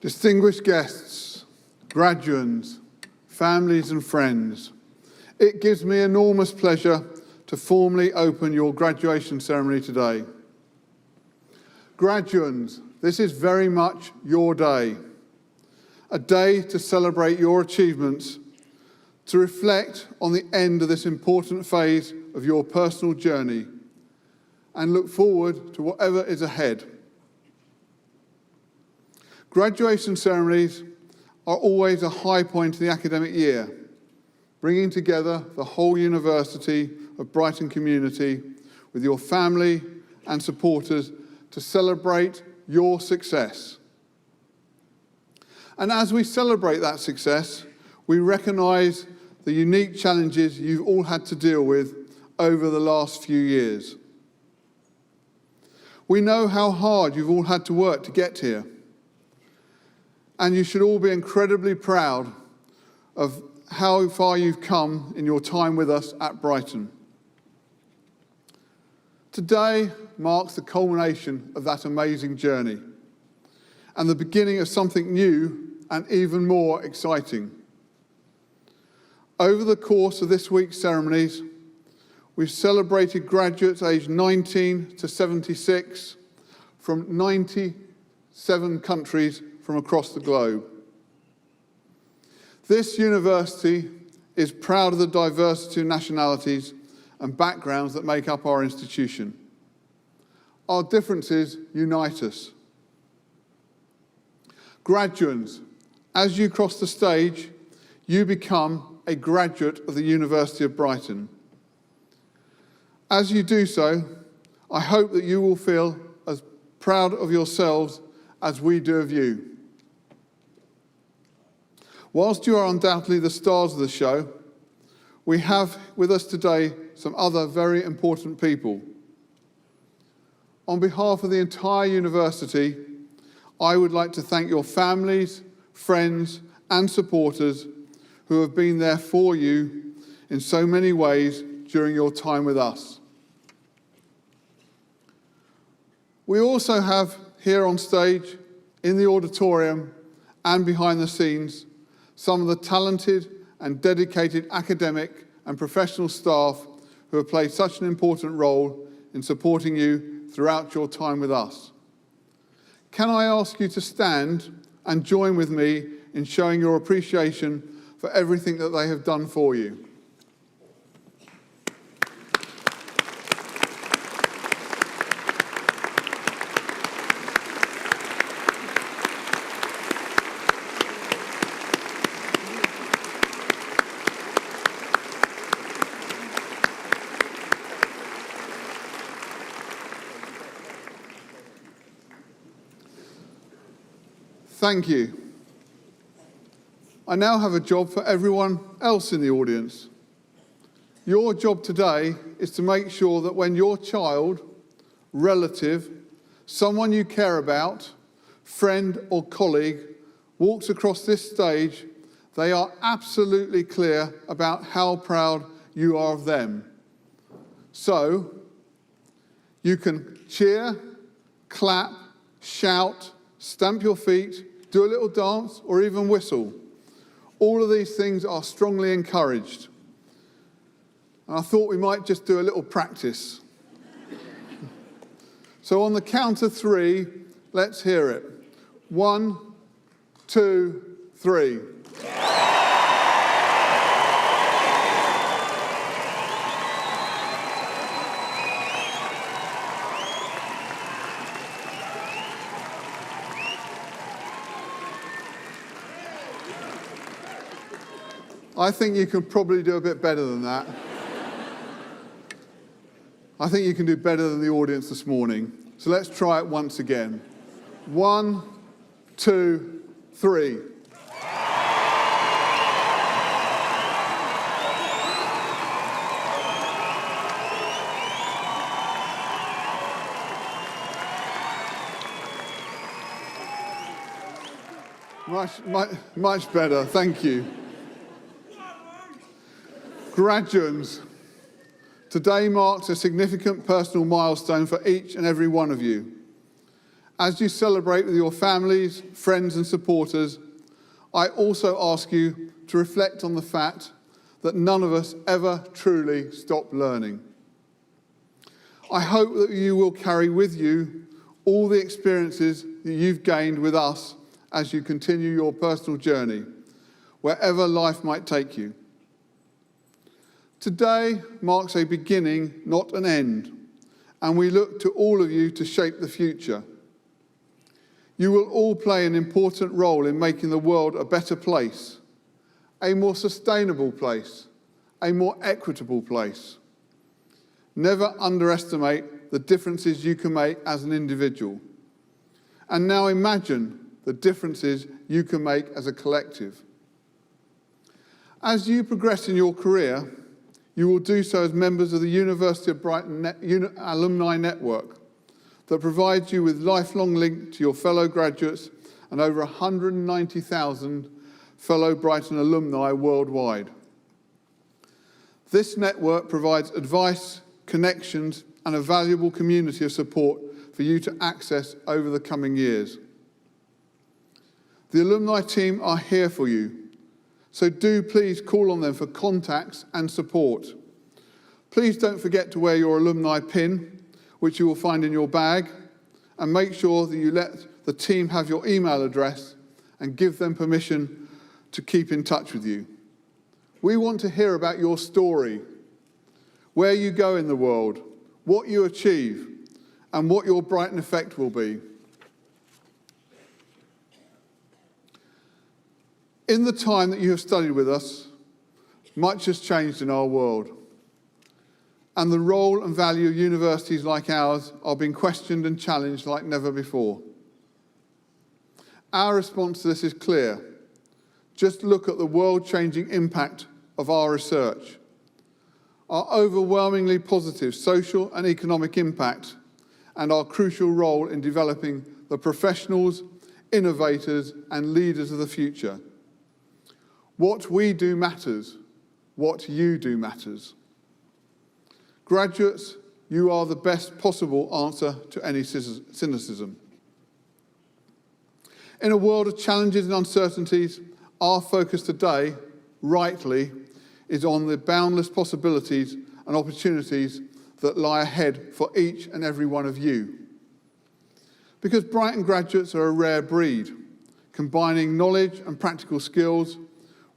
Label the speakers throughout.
Speaker 1: Distinguished guests, graduands, families and friends, it gives me enormous pleasure to formally open your graduation ceremony today. Graduands, this is very much your day, a day to celebrate your achievements, to reflect on the end of this important phase of your personal journey, and look forward to whatever is ahead. Graduation ceremonies are always a high point in the academic year, bringing together the whole University of Brighton community with your family and supporters to celebrate your success. And as we celebrate that success, we recognise the unique challenges you've all had to deal with over the last few years. We know how hard you've all had to work to get here. And you should all be incredibly proud of how far you've come in your time with us at Brighton. Today marks the culmination of that amazing journey and the beginning of something new and even more exciting. Over the course of this week's ceremonies, we've celebrated graduates aged 19 to 76 from 97 countries from across the globe. This university is proud of the diversity of nationalities and backgrounds that make up our institution. Our differences unite us. Graduands, as you cross the stage, you become a graduate of the University of Brighton. As you do so, I hope that you will feel as proud of yourselves as we do of you. Whilst you are undoubtedly the stars of the show, we have with us today some other very important people. On behalf of the entire university, I would like to thank your families, friends, and supporters who have been there for you in so many ways during your time with us. We also have here on stage, in the auditorium, and behind the scenes, some of the talented and dedicated academic and professional staff who have played such an important role in supporting you throughout your time with us. Can I ask you to stand and join with me in showing your appreciation for everything that they have done for you? Thank you. I now have a job for everyone else in the audience. Your job today is to make sure that when your child, relative, someone you care about, friend or colleague walks across this stage, they are absolutely clear about how proud you are of them. So, you can cheer, clap, shout, stamp your feet, do a little dance, or even whistle. All of these things are strongly encouraged. And I thought we might just do a little practice. So on the count of three, let's hear it. 1, 2, 3. I think you can probably do a bit better than that. I think you can do better than the audience this morning. So let's try it once again. 1, 2, 3. Much better, thank you. Graduands, today marks a significant personal milestone for each and every one of you. As you celebrate with your families, friends and supporters, I also ask you to reflect on the fact that none of us ever truly stop learning. I hope that you will carry with you all the experiences that you've gained with us as you continue your personal journey, wherever life might take you. Today marks a beginning, not an end, and we look to all of you to shape the future. You will all play an important role in making the world a better place, a more sustainable place, a more equitable place. Never underestimate the differences you can make as an individual. And now imagine the differences you can make as a collective. As you progress in your career, you will do so as members of the University of Brighton Alumni Network that provides you with lifelong link to your fellow graduates and over 190,000 fellow Brighton alumni worldwide. This network provides advice, connections, and a valuable community of support for you to access over the coming years. The alumni team are here for you, so do please call on them for contacts and support. Please don't forget to wear your alumni pin, which you will find in your bag, and make sure that you let the team have your email address and give them permission to keep in touch with you. We want to hear about your story, where you go in the world, what you achieve, and what your Brighton effect will be. In the time that you have studied with us, much has changed in our world, and the role and value of universities like ours are being questioned and challenged like never before. Our response to this is clear. Just look at the world-changing impact of our research, our overwhelmingly positive social and economic impact, and our crucial role in developing the professionals, innovators, and leaders of the future. What we do matters. What you do matters. Graduates, you are the best possible answer to any cynicism. In a world of challenges and uncertainties, our focus today, rightly, is on the boundless possibilities and opportunities that lie ahead for each and every one of you. Because Brighton graduates are a rare breed, combining knowledge and practical skills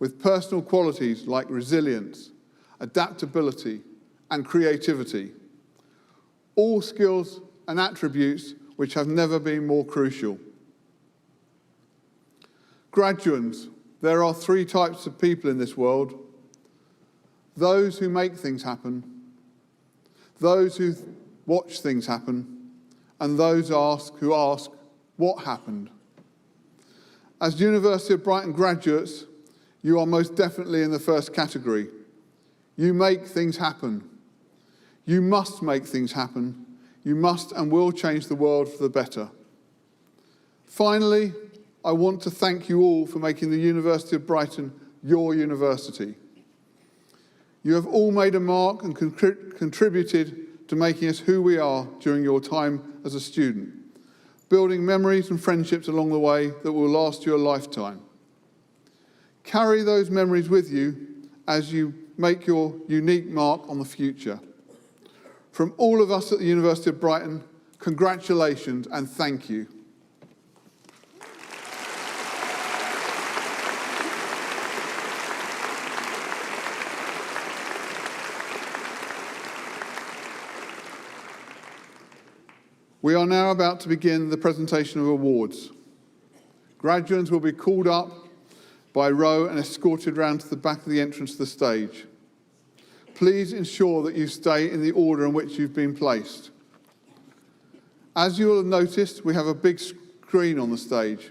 Speaker 1: with personal qualities like resilience, adaptability, and creativity. All skills and attributes which have never been more crucial. Graduates, there are three types of people in this world. Those who make things happen, those who watch things happen, and those who ask, what happened? As University of Brighton graduates, you are most definitely in the first category. You make things happen. You must make things happen. You must and will change the world for the better. Finally, I want to thank you all for making the University of Brighton your university. You have all made a mark and contributed to making us who we are during your time as a student, building memories and friendships along the way that will last you a lifetime. Carry those memories with you as you make your unique mark on the future. From all of us at the University of Brighton, congratulations and thank you. We are now about to begin the presentation of awards. Graduates will be called up by row and escorted round to the back of the entrance to the stage. Please ensure that you stay in the order in which you've been placed. As you will have noticed, we have a big screen on the stage.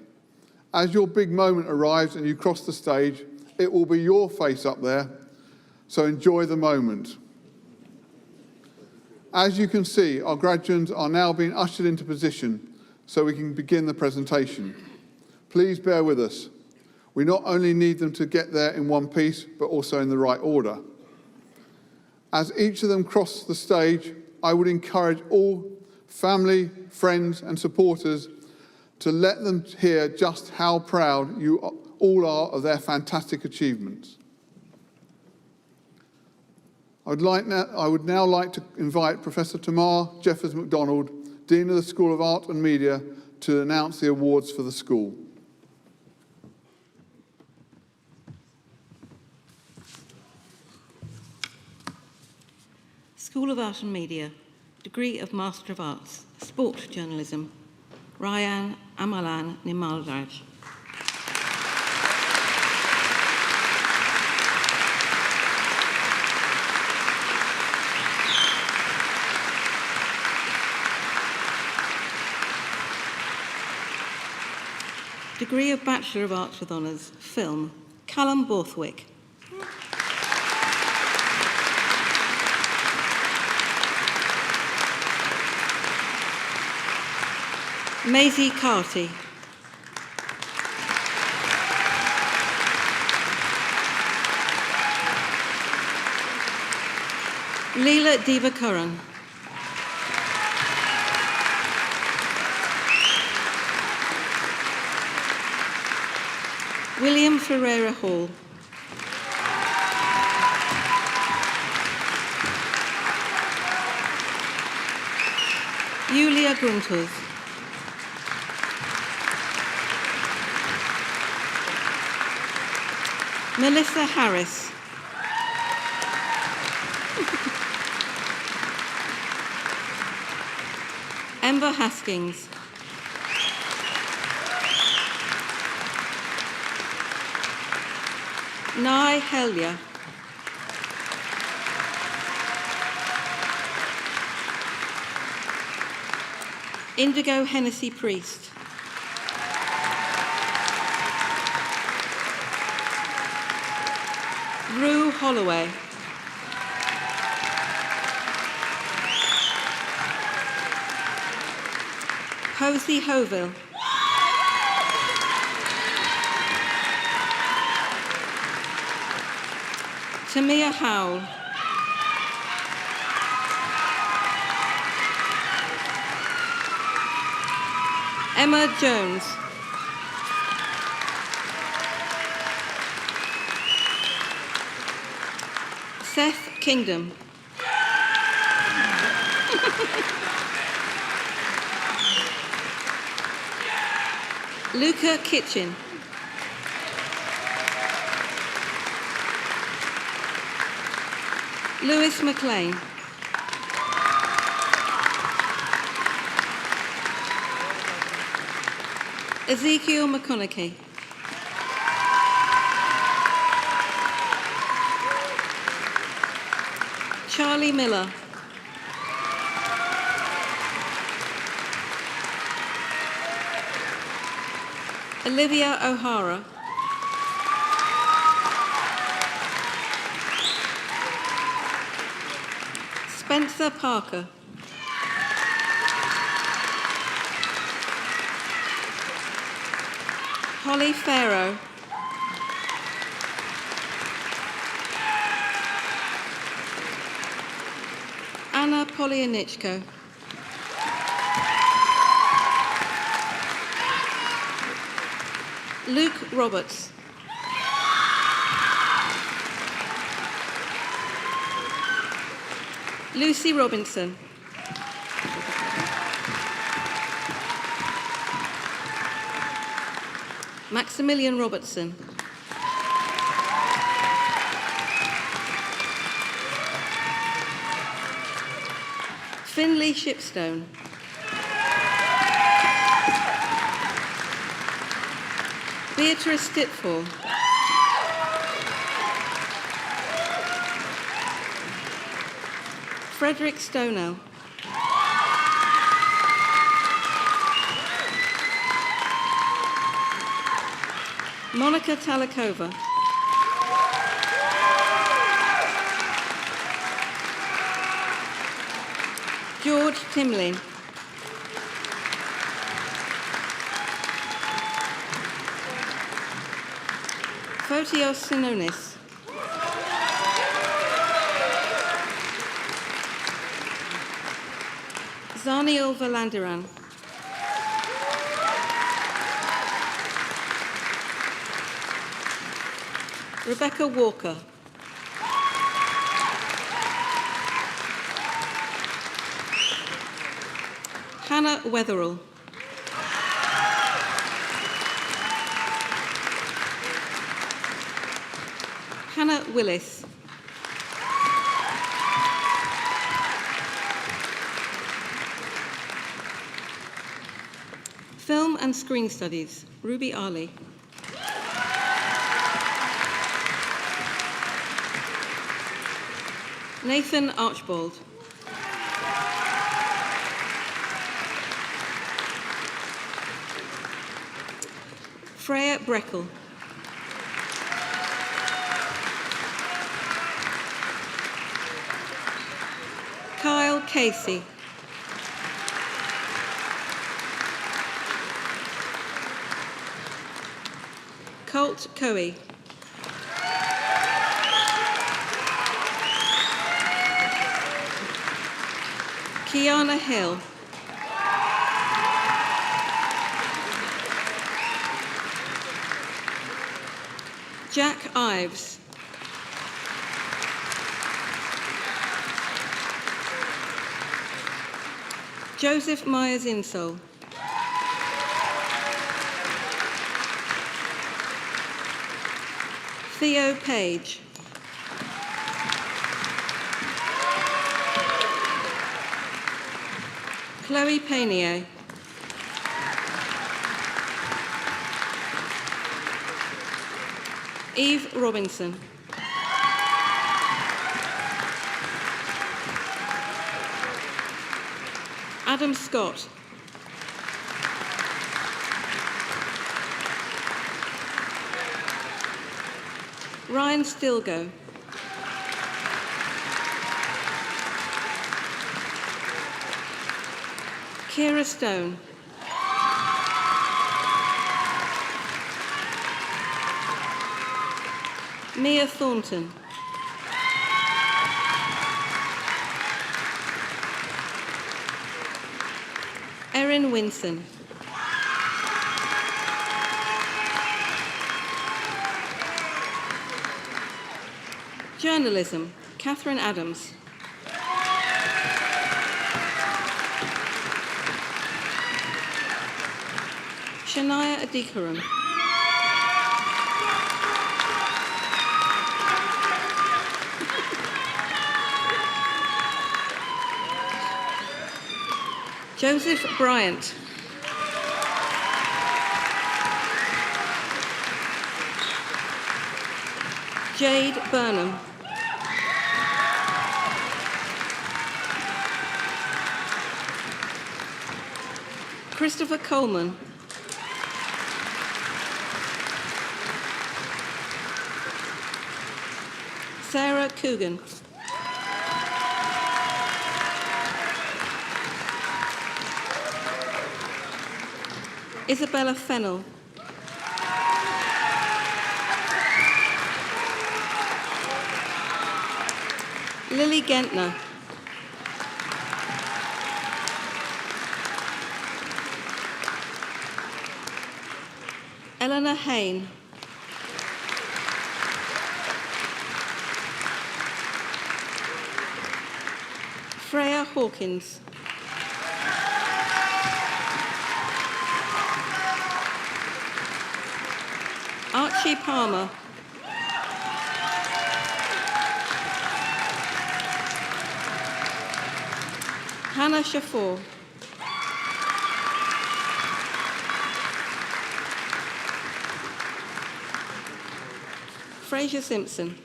Speaker 1: As your big moment arrives and you cross the stage, it will be your face up there, so enjoy the moment. As you can see, our graduates are now being ushered into position so we can begin the presentation. Please bear with us. We not only need them to get there in one piece, but also in the right order. As each of them cross the stage, I would encourage all family, friends and supporters to let them hear just how proud you all are of their fantastic achievements. I would now like to invite Professor Tamar Jeffers-MacDonald, Dean of the School of Art and Media, to announce the awards for the school.
Speaker 2: School of Art and Media, degree of Master of Arts, Sport Journalism, Ryan Amalan Nimalraj. Degree of Bachelor of Arts with Honours, Film, Callum Borthwick. Maisie Carty. Leela Divakaran. William Ferreira Hall. Julia Grunters. Melissa Harris. Ember Haskins. Nai Helia. Indigo Hennessy Priest. Rue Holloway. Posey Hoville. Tamia Howell. Emma Jones. Seth Kingdom. Luca Kitchen. Lewis McLean. Ezekiel McConaughey. Charlie Miller. Olivia O'Hara. Spencer Parker. Holly Farrow. Anna Polyanichko. Luke Roberts. Lucy Robinson. Maximilian Robertson. Finley Shipstone. Beatrice Stitfall. Frederick Stonell. Monica Talakova. George Timlin. Fotios Sinonis. Zaniel Valandiran. Rebecca Walker. Hannah Wetherall. Hannah Willis. Film and Screen Studies, Ruby Ali. Nathan Archbold. Freya Breckel. Kyle Casey. Colt Coey. Kiana Hill. Jack Ives. Joseph Myers-Insole. Theo Page. Chloe Paynier. Eve Robinson. Adam Scott. Ryan Stilgo. Kira Stone. Mia Thornton. Erin Winson. Journalism, Catherine Adams. Shania Adikaram. Joseph Bryant. Jade Burnham. Christopher Coleman. Sarah Coogan. Isabella Fennell. Lily Gentner. Eleanor Hain. Freya Hawkins. Archie Palmer. Hannah Shafor. Fraser Simpson.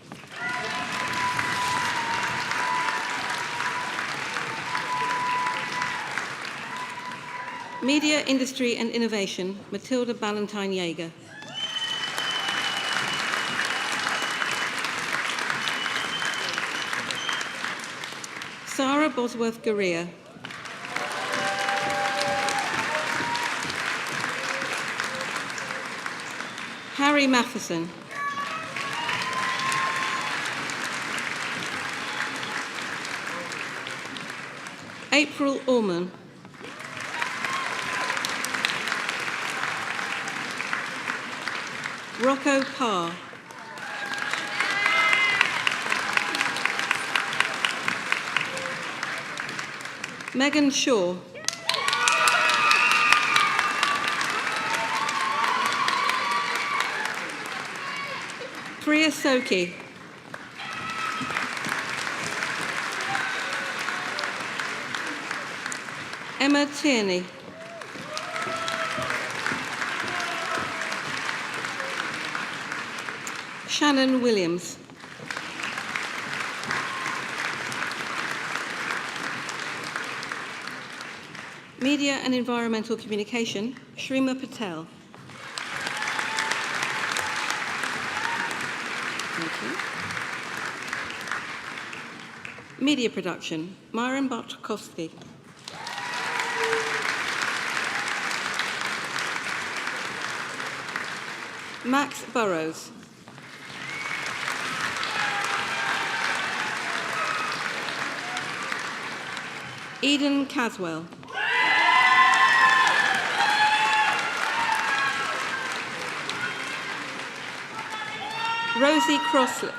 Speaker 2: Media, Industry and Innovation, Matilda Ballantyne-Yeager. Sarah Bosworth-Gurria. Harry Matheson. April Orman. Rocco Parr. Megan Shaw. Priya Soki. Emma Tierney. Shannon Williams. Media and Environmental Communication, Shrima Patel. Thank you. Media Production, Myron Bartkowski. Max Burrows. Eden Caswell. Rosie Crossley.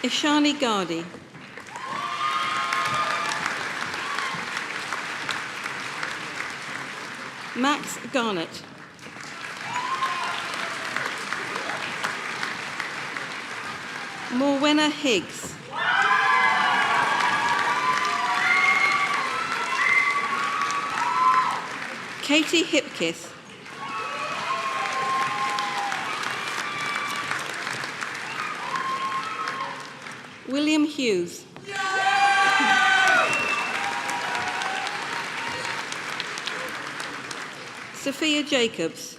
Speaker 2: Ishani Gardi. Max Garnett. Morwenna Higgs. Katie Hipkiss. William Hughes. Sophia Jacobs.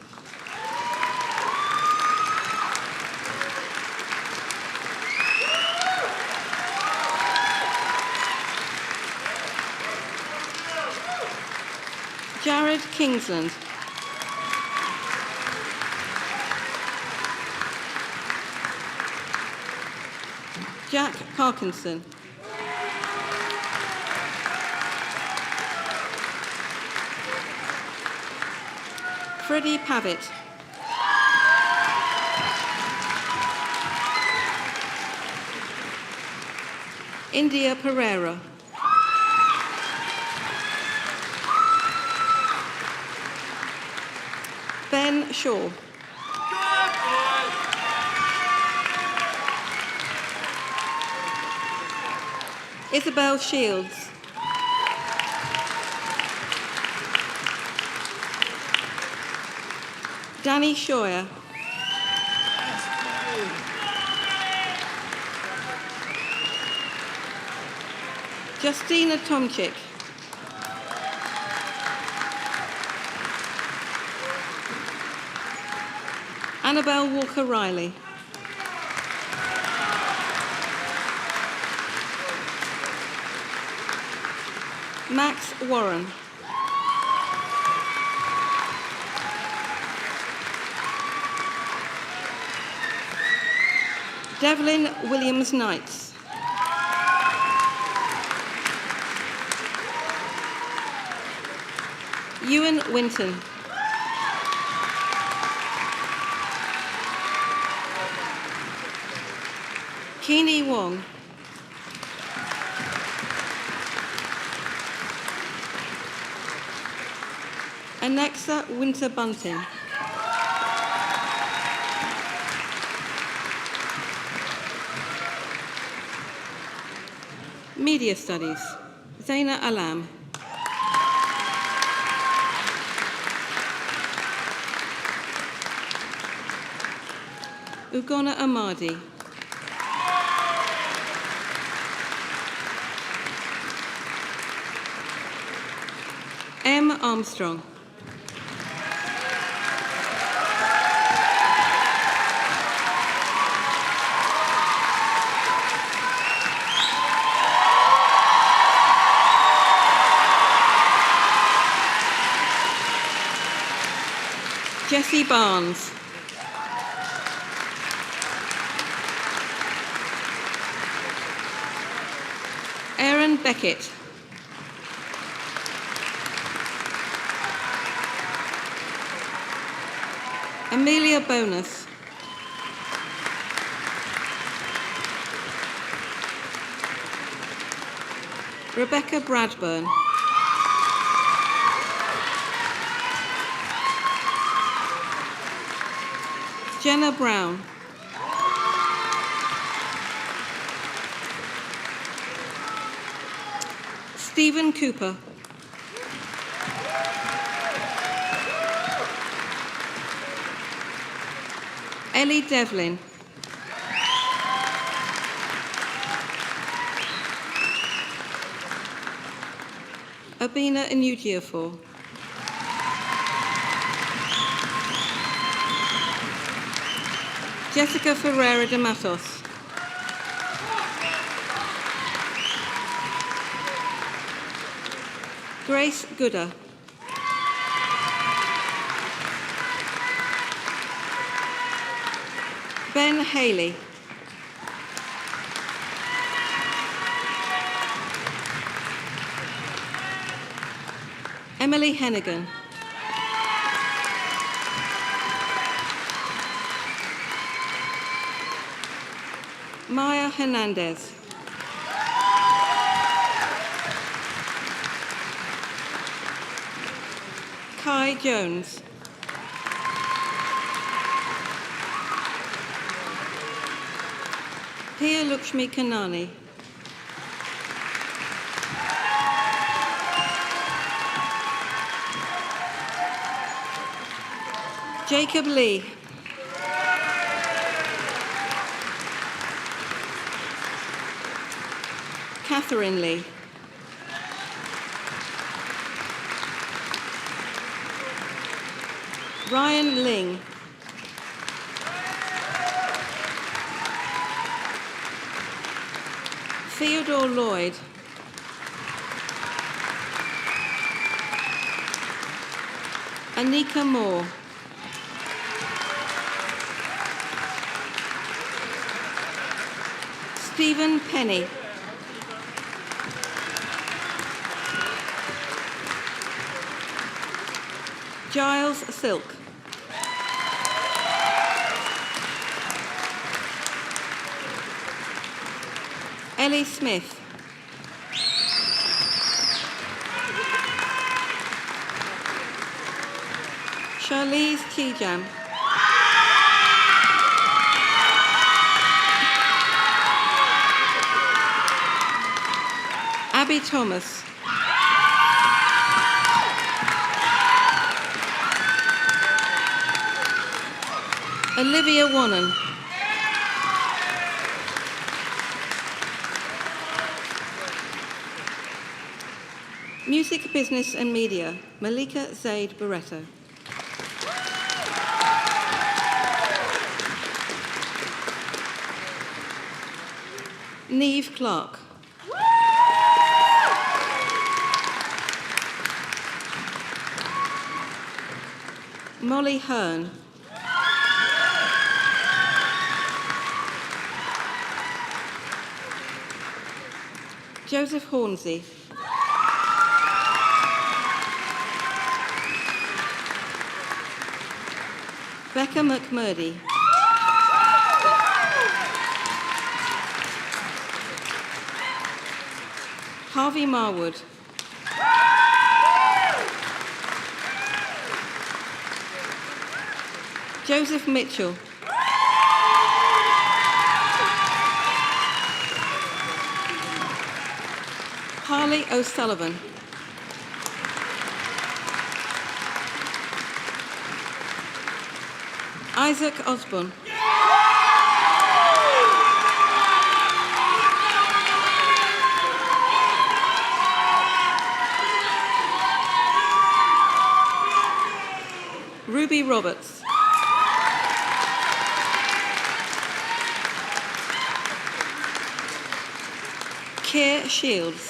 Speaker 2: Jared Kingsland. Jack Parkinson. Freddie Pavitt. India Pereira. Ben Shaw. Isabel Shields. Danny Shoyer. Justina Tomchik. Annabelle Walker-Riley. Max Warren. Devlin Williams-Knights. Ewan Winton. Keeney Wong. Anexa Winter Bunting. Media Studies, Zaina Alam. Ugonna Amadi. M. Armstrong. Jesse Barnes. Aaron Beckett. Amelia Bonus. Rebecca Bradburn. Jenna Brown. Stephen Cooper. Ellie Devlin. Abina Inujiafor. Jessica Ferreira de Matos. Grace Gooder. Ben Haley. Emily Hennigan. Maya Hernandez. Kai Jones. Pia Lakshmi Kanani. Jacob Lee. Catherine Lee. Ryan Ling. Theodore Lloyd. Anika Moore. Stephen Penny. Giles Silk. Ellie Smith. Charlize Tijam. Abby Thomas. Olivia Wannon. Music, Business and Media, Malika Zaid Barreto. Neve Clark. Molly Hearn. Joseph Hornsey. Becca McMurdy. Harvey Marwood. Joseph Mitchell. Harley O'Sullivan. Isaac Osborne. Ruby Roberts. Keir Shields.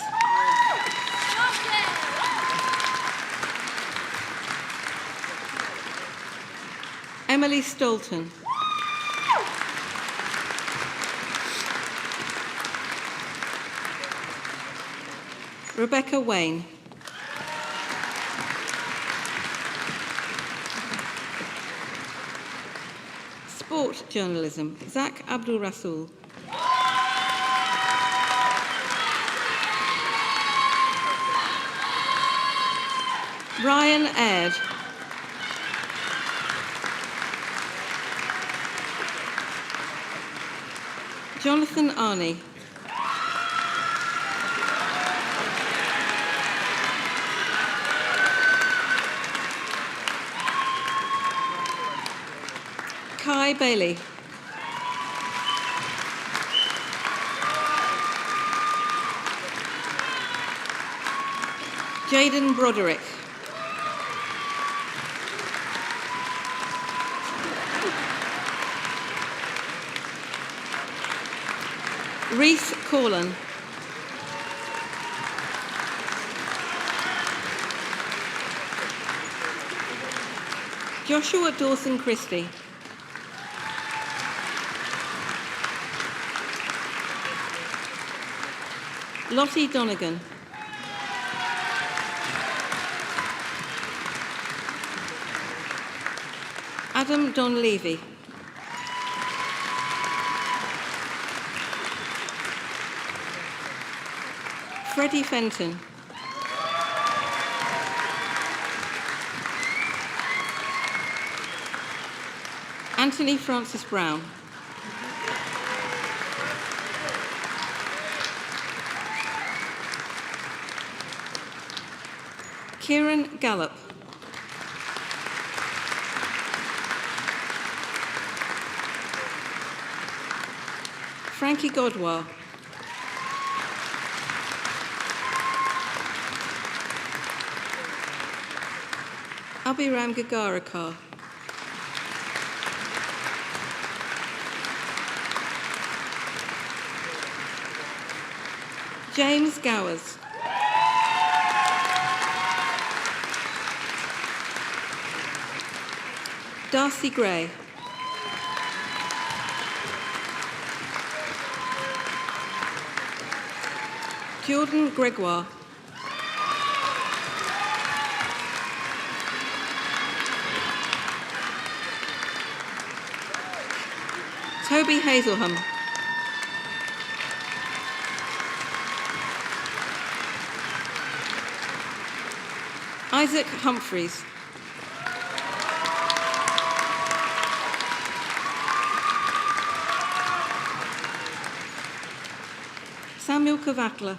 Speaker 2: Emily Stolton. Rebecca Wayne. Sport journalism, Zach Abdul Rasool. Ryan Aird. Jonathan Arney. Kai Bailey. Jaden Broderick. Reese Corlin. Joshua Dawson Christie. Lottie Donegan. Adam Donlevy. Freddie Fenton. Anthony Francis Brown. Kieran Gallup. Frankie Godwar. Abhiram Gagarakar. James Gowers. Darcy Gray. Jordan Gregoire. Toby Hazelham. Isaac Humphreys. Samuel Kavatla.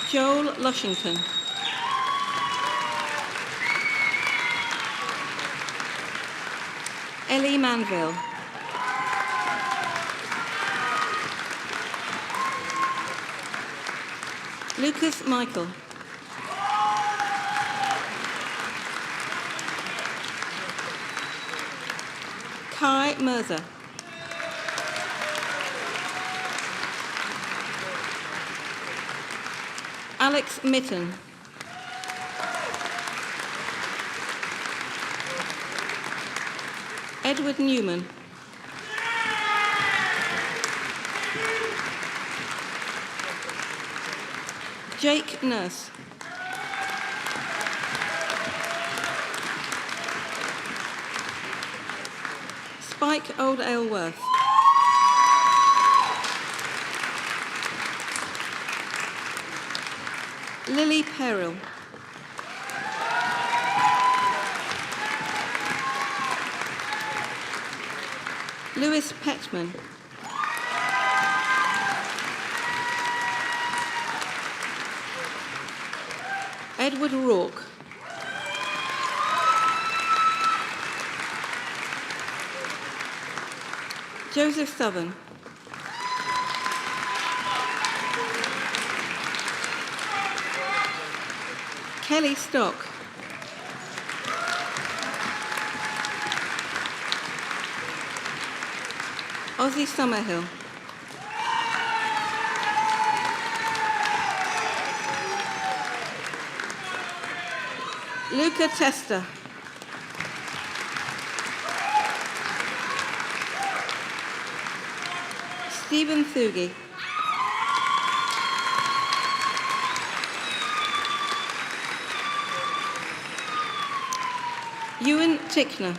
Speaker 2: Joel Lushington. Ellie Manville. Lucas Michael. Kai Mirza. Alex Mitten. Edward Newman. Jake Nurse. Spike Old Aylworth. Lily Perrill. Lewis Petman. Edward Rourke. Joseph Southern. Kelly Stock. Ozzy Summerhill. Luca Testa. Stephen Thugy. Ewan Tickner.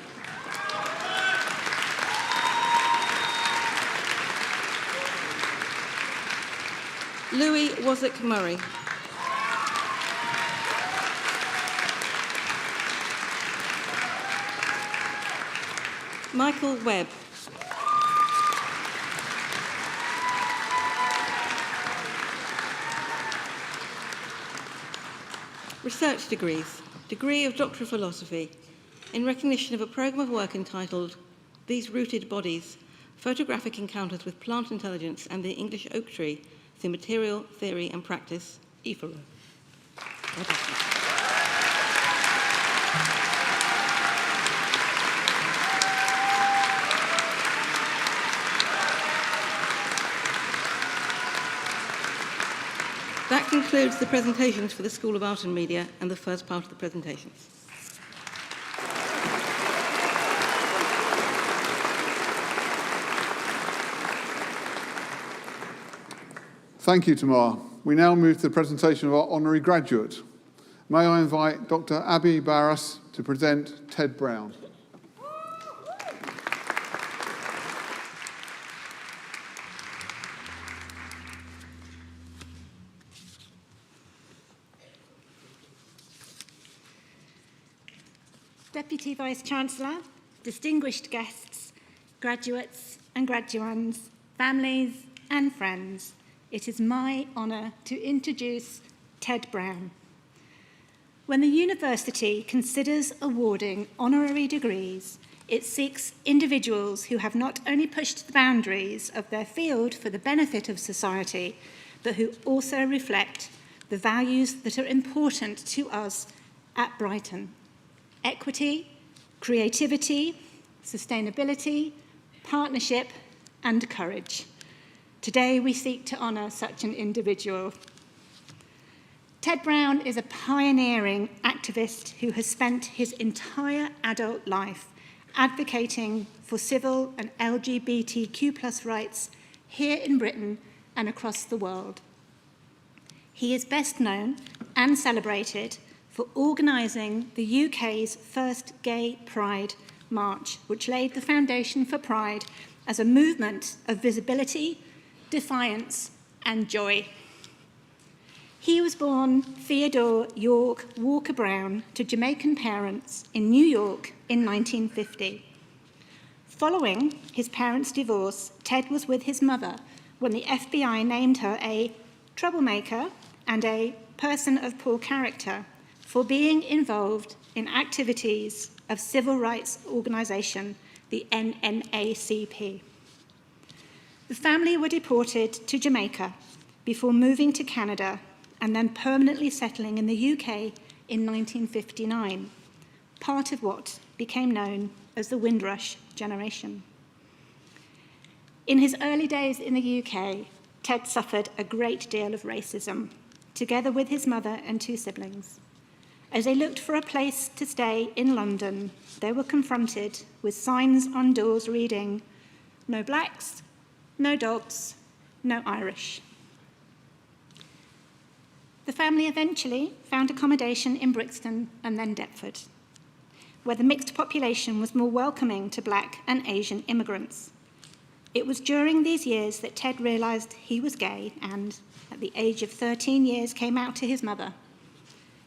Speaker 2: Louis Waswick Murray. Michael Webb. Research degrees. Degree of Doctor of Philosophy in recognition of a programme of work entitled These Rooted Bodies, Photographic Encounters with Plant Intelligence and the English Oak Tree through Material, Theory and Practice, EFORO. That concludes the presentations for the School of Art and Media and the first part of the presentations.
Speaker 1: Thank you, Tamar. We now move to the presentation of our honorary graduate. May I invite Dr. Abby Barras to present Ted Brown.
Speaker 3: Deputy Vice-Chancellor, distinguished guests, graduates and graduands, families and friends, it is my honour to introduce Ted Brown. When the university considers awarding honorary degrees, it seeks individuals who have not only pushed the boundaries of their field for the benefit of society, but who also reflect the values that are important to us at Brighton: equity, creativity, sustainability, partnership, and courage. Today, we seek to honour such an individual. Ted Brown is a pioneering activist who has spent his entire adult life advocating for civil and LGBTQ+ rights here in Britain and across the world. He is best known and celebrated for organising the UK's first Gay Pride March, which laid the foundation for Pride as a movement of visibility, defiance, and joy. He was born Theodore York Walker Brown to Jamaican parents in New York in 1950. Following his parents' divorce, Ted was with his mother when the FBI named her a troublemaker and a person of poor character for being involved in activities of civil rights organisation, the NNACP. The family were deported to Jamaica before moving to Canada and then permanently settling in the UK in 1959, part of what became known as the Windrush generation. In his early days in the UK, Ted suffered a great deal of racism, together with his mother and two siblings. As they looked for a place to stay in London, they were confronted with signs on doors reading, "No blacks, no dogs, no Irish." The family eventually found accommodation in Brixton and then Deptford, where the mixed population was more welcoming to Black and Asian immigrants. It was during these years that Ted realised he was gay and, at the age of 13 years, came out to his mother.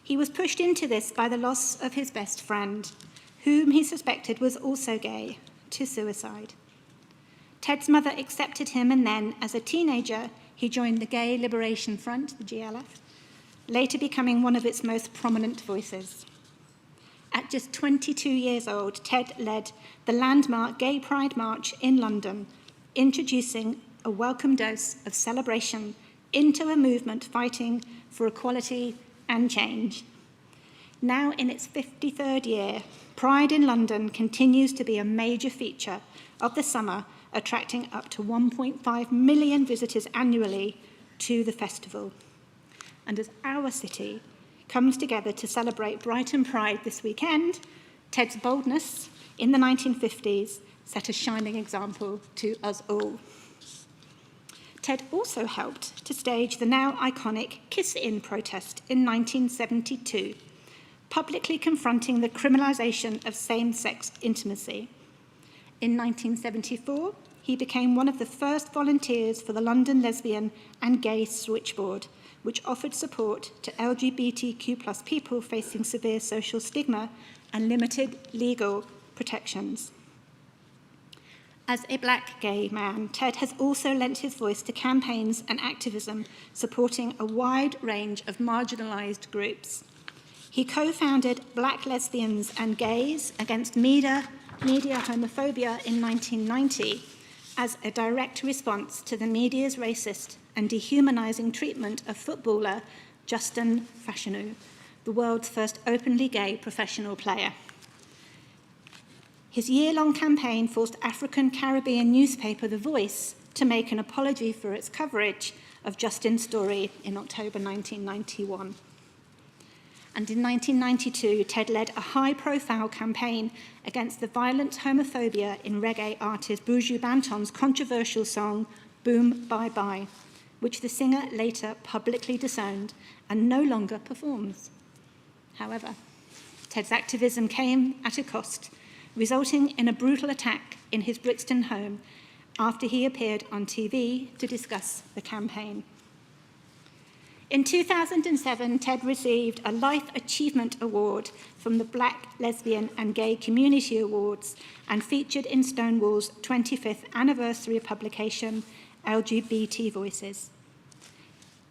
Speaker 3: He was pushed into this by the loss of his best friend, whom he suspected was also gay, to suicide. Ted's mother accepted him, and then, as a teenager, he joined the Gay Liberation Front, the GLF, later becoming one of its most prominent voices. At just 22 years old, Ted led the landmark Gay Pride March in London, introducing a welcome dose of celebration into a movement fighting for equality and change. Now in its 53rd year, Pride in London continues to be a major feature of the summer, attracting up to 1.5 million visitors annually to the festival. And as our city comes together to celebrate Brighton Pride this weekend, Ted's boldness in the 1950s set a shining example to us all. Ted also helped to stage the now iconic Kiss In protest in 1972, publicly confronting the criminalisation of same-sex intimacy. In 1974, he became one of the first volunteers for the London Lesbian and Gay Switchboard, which offered support to LGBTQ+ people facing severe social stigma and limited legal protections. As a black gay man, Ted has also lent his voice to campaigns and activism supporting a wide range of marginalised groups. He co-founded Black Lesbians and Gays Against Media Homophobia in 1990 as a direct response to the media's racist and dehumanising treatment of footballer Justin Fashanu, the world's first openly gay professional player. His year-long campaign forced African-Caribbean newspaper The Voice to make an apology for its coverage of Justin's story in October 1991. And in 1992, Ted led a high-profile campaign against the violent homophobia in reggae artist Buju Banton's controversial song, Boom Bye Bye, which the singer later publicly disowned and no longer performs. However, Ted's activism came at a cost, resulting in a brutal attack in his Brixton home after he appeared on TV to discuss the campaign. In 2007, Ted received a Life Achievement Award from the Black, Lesbian and Gay Community Awards and featured in Stonewall's 25th anniversary publication, LGBT Voices.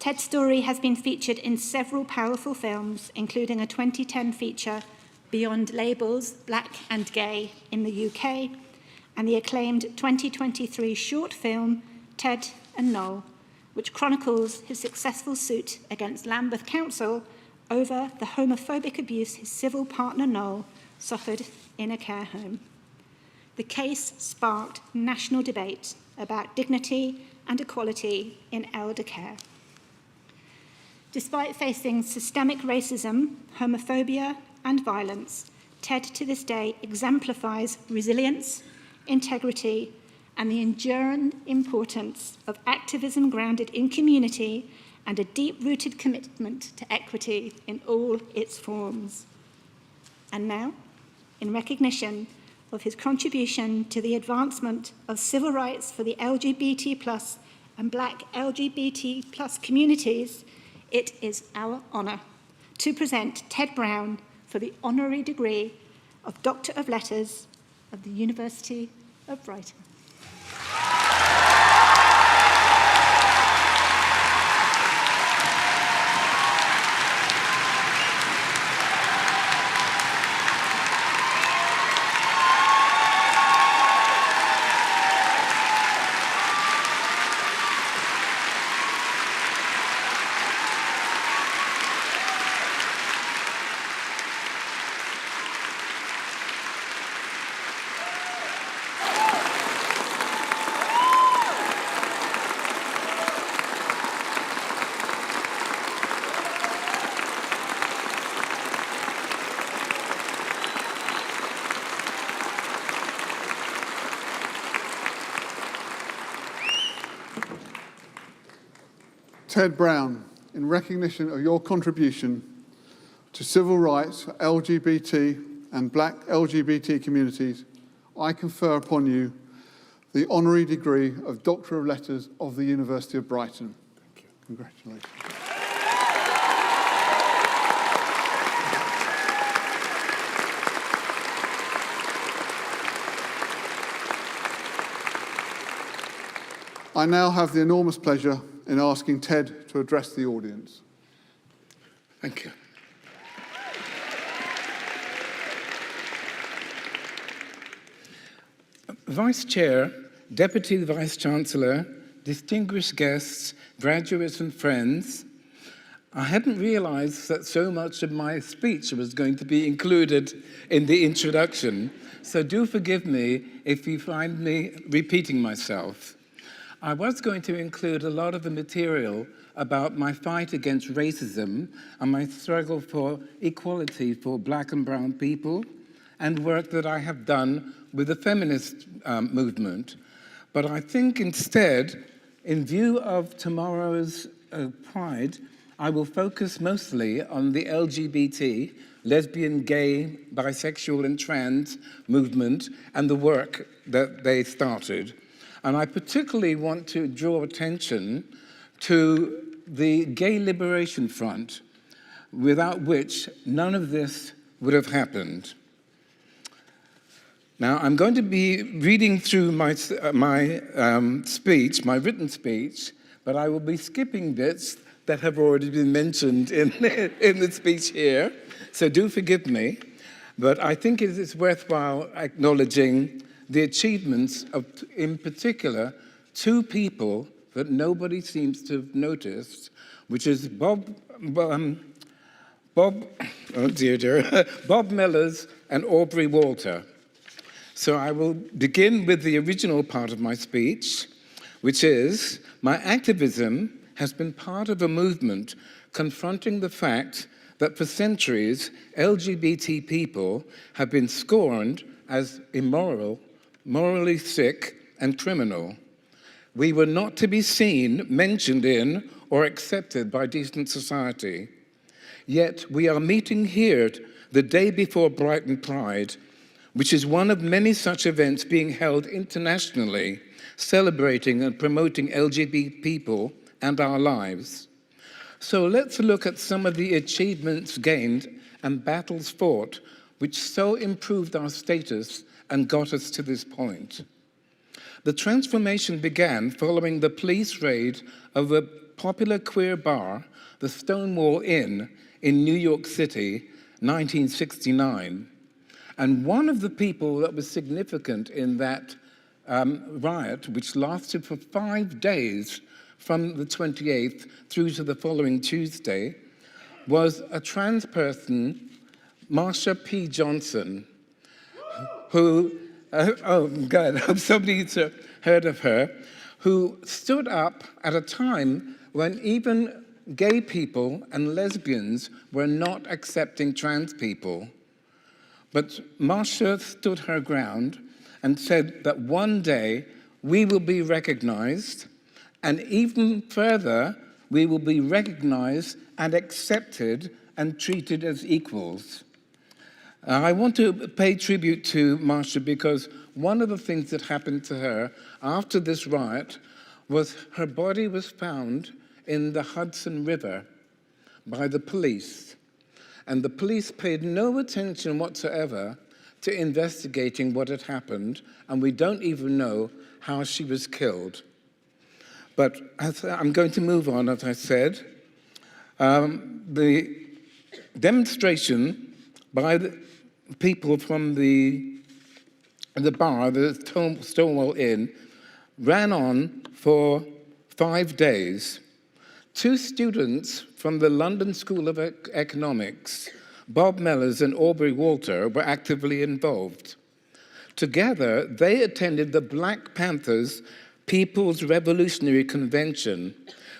Speaker 3: Ted's story has been featured in several powerful films, including a 2010 feature, Beyond Labels, Black and Gay in the UK, and the acclaimed 2023 short film, Ted and Noel, which chronicles his successful suit against Lambeth Council over the homophobic abuse his civil partner Noel suffered in a care home. The case sparked national debate about dignity and equality in elder care. Despite facing systemic racism, homophobia, and violence, Ted to this day exemplifies resilience, integrity, and the enduring importance of activism grounded in community and a deep-rooted commitment to equity in all its forms. And now, in recognition of his contribution to the advancement of civil rights for the LGBT+ and Black LGBT+ communities, it is our honour to present Ted Brown for the honorary degree of Doctor of Letters of the University of Brighton.
Speaker 1: Ted Brown, in recognition of your contribution to civil rights for LGBT and Black LGBT communities, I confer upon you the honorary degree of Doctor of Letters of the University of Brighton. Thank you. Congratulations. I now have the enormous pleasure in asking Ted to address the audience.
Speaker 4: Thank you. Vice Chair, Deputy Vice Chancellor, distinguished guests, graduates and friends, I hadn't realized that so much of my speech was going to be included in the introduction, so do forgive me if you find me repeating myself. I was going to include a lot of the material about my fight against racism and my struggle for equality for Black and brown people and work that I have done with the feminist movement. But I think instead, in view of tomorrow's Pride, I will focus mostly on the LGBT, lesbian, gay, bisexual and trans movement and the work that they started. And I particularly want to draw attention to the Gay Liberation Front, without which none of this would have happened. Now, I'm going to be reading through my speech, my written speech, but I will be skipping bits that have already been mentioned in the speech here, so do forgive me. But I think it is worthwhile acknowledging the achievements of, in particular, two people that nobody seems to have noticed, which is Bob Mellers and Aubrey Walter. So I will begin with the original part of my speech, which is, my activism has been part of a movement confronting the fact that for centuries, LGBT people have been scorned as immoral, morally sick, and criminal. We were not to be seen, mentioned in, or accepted by decent society. Yet we are meeting here the day before Brighton Pride, which is one of many such events being held internationally, celebrating and promoting LGBT people and our lives. So let's look at some of the achievements gained and battles fought, which so improved our status and got us to this point. The transformation began following the police raid of a popular queer bar, the Stonewall Inn in New York City, 1969. And one of the people that was significant in that riot, which lasted for 5 days from the 28th through to the following Tuesday, was a trans person, Marsha P. Johnson, who, somebody's heard of her, who stood up at a time when even gay people and lesbians were not accepting trans people. But Marsha stood her ground and said that one day we will be recognized, and even further, we will be recognized and accepted and treated as equals. I want to pay tribute to Marsha because one of the things that happened to her after this riot was her body was found in the Hudson River by the police. And the police paid no attention whatsoever to investigating what had happened, and we don't even know how she was killed. But I'm going to move on, as I said. The demonstration by the people from the bar, the Stonewall Inn, ran on for 5 days. 2 students from the London School of Economics, Bob Mellers and Aubrey Walter, were actively involved. Together, they attended the Black Panthers People's Revolutionary Convention,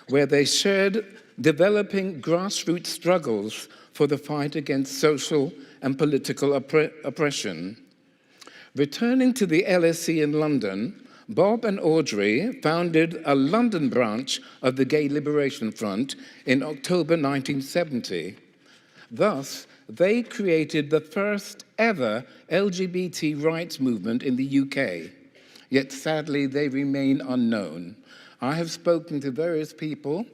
Speaker 4: where they shared developing grassroots struggles for the fight against social and political oppression. Returning to the LSE in London, Bob and Audrey founded a London branch of the Gay Liberation Front in October 1970. Thus, they created the first ever LGBT rights movement in the UK. Yet sadly, they remain unknown. I have spoken to various people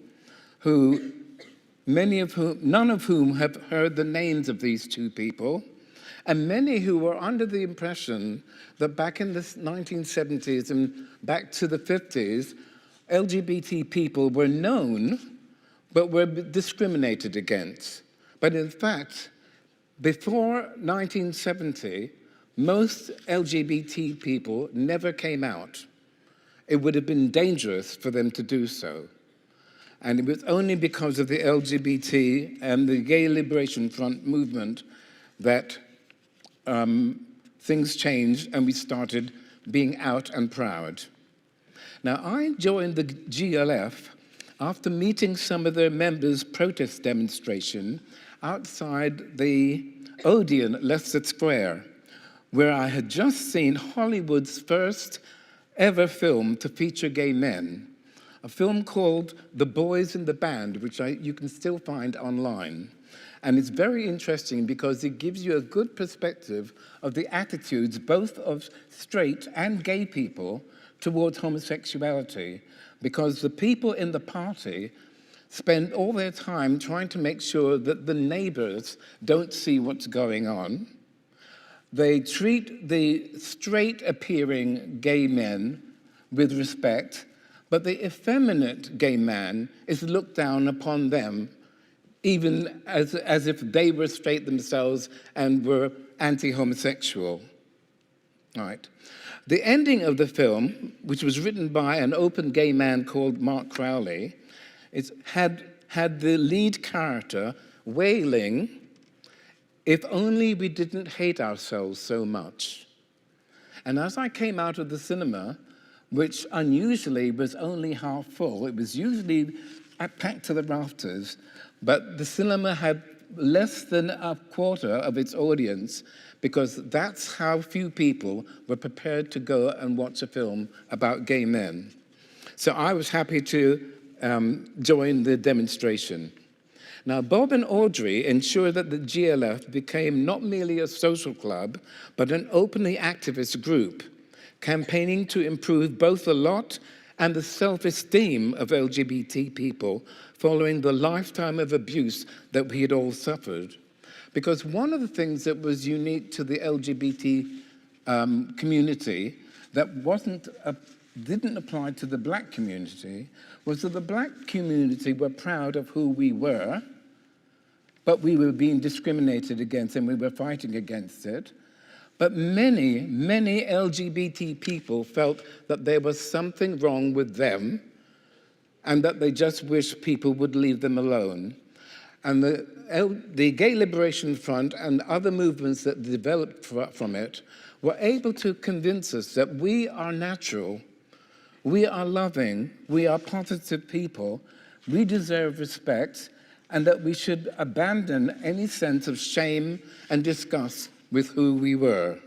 Speaker 4: none of whom have heard the names of these 2 people, and many who were under the impression that back in the 1970s and back to the 50s, LGBT people were known, but were discriminated against. But in fact, before 1970, most LGBT people never came out. It would have been dangerous for them to do so. And it was only because of the LGBT and the Gay Liberation Front movement that things changed and we started being out and proud. Now, I joined the GLF after meeting some of their members' protest demonstration outside the Odeon at Leicester Square, where I had just seen Hollywood's first ever film to feature gay men, a film called The Boys in the Band, which you can still find online. And it's very interesting because it gives you a good perspective of the attitudes both of straight and gay people towards homosexuality, because the people in the party spend all their time trying to make sure that the neighbors don't see what's going on. They treat the straight-appearing gay men with respect, but the effeminate gay man is looked down upon them, even as if they were straight themselves and were anti-homosexual. Right. The ending of the film, which was written by an open gay man called Mark Crowley, had the lead character wailing, "If only we didn't hate ourselves so much." And as I came out of the cinema, which unusually was only half full, it was usually packed to the rafters, but the cinema had less than a quarter of its audience, because that's how few people were prepared to go and watch a film about gay men. So I was happy to join the demonstration. Now, Bob and Audrey ensured that the GLF became not merely a social club, but an openly activist group, campaigning to improve both the lot and the self-esteem of LGBT people following the lifetime of abuse that we had all suffered. Because one of the things that was unique to the LGBT community that didn't apply to the black community was that the black community were proud of who we were, but we were being discriminated against and we were fighting against it. But many, many LGBT people felt that there was something wrong with them and that they just wished people would leave them alone. And the Gay Liberation Front and other movements that developed from it were able to convince us that we are natural, we are loving, we are positive people, we deserve respect, and that we should abandon any sense of shame and disgust with who we were.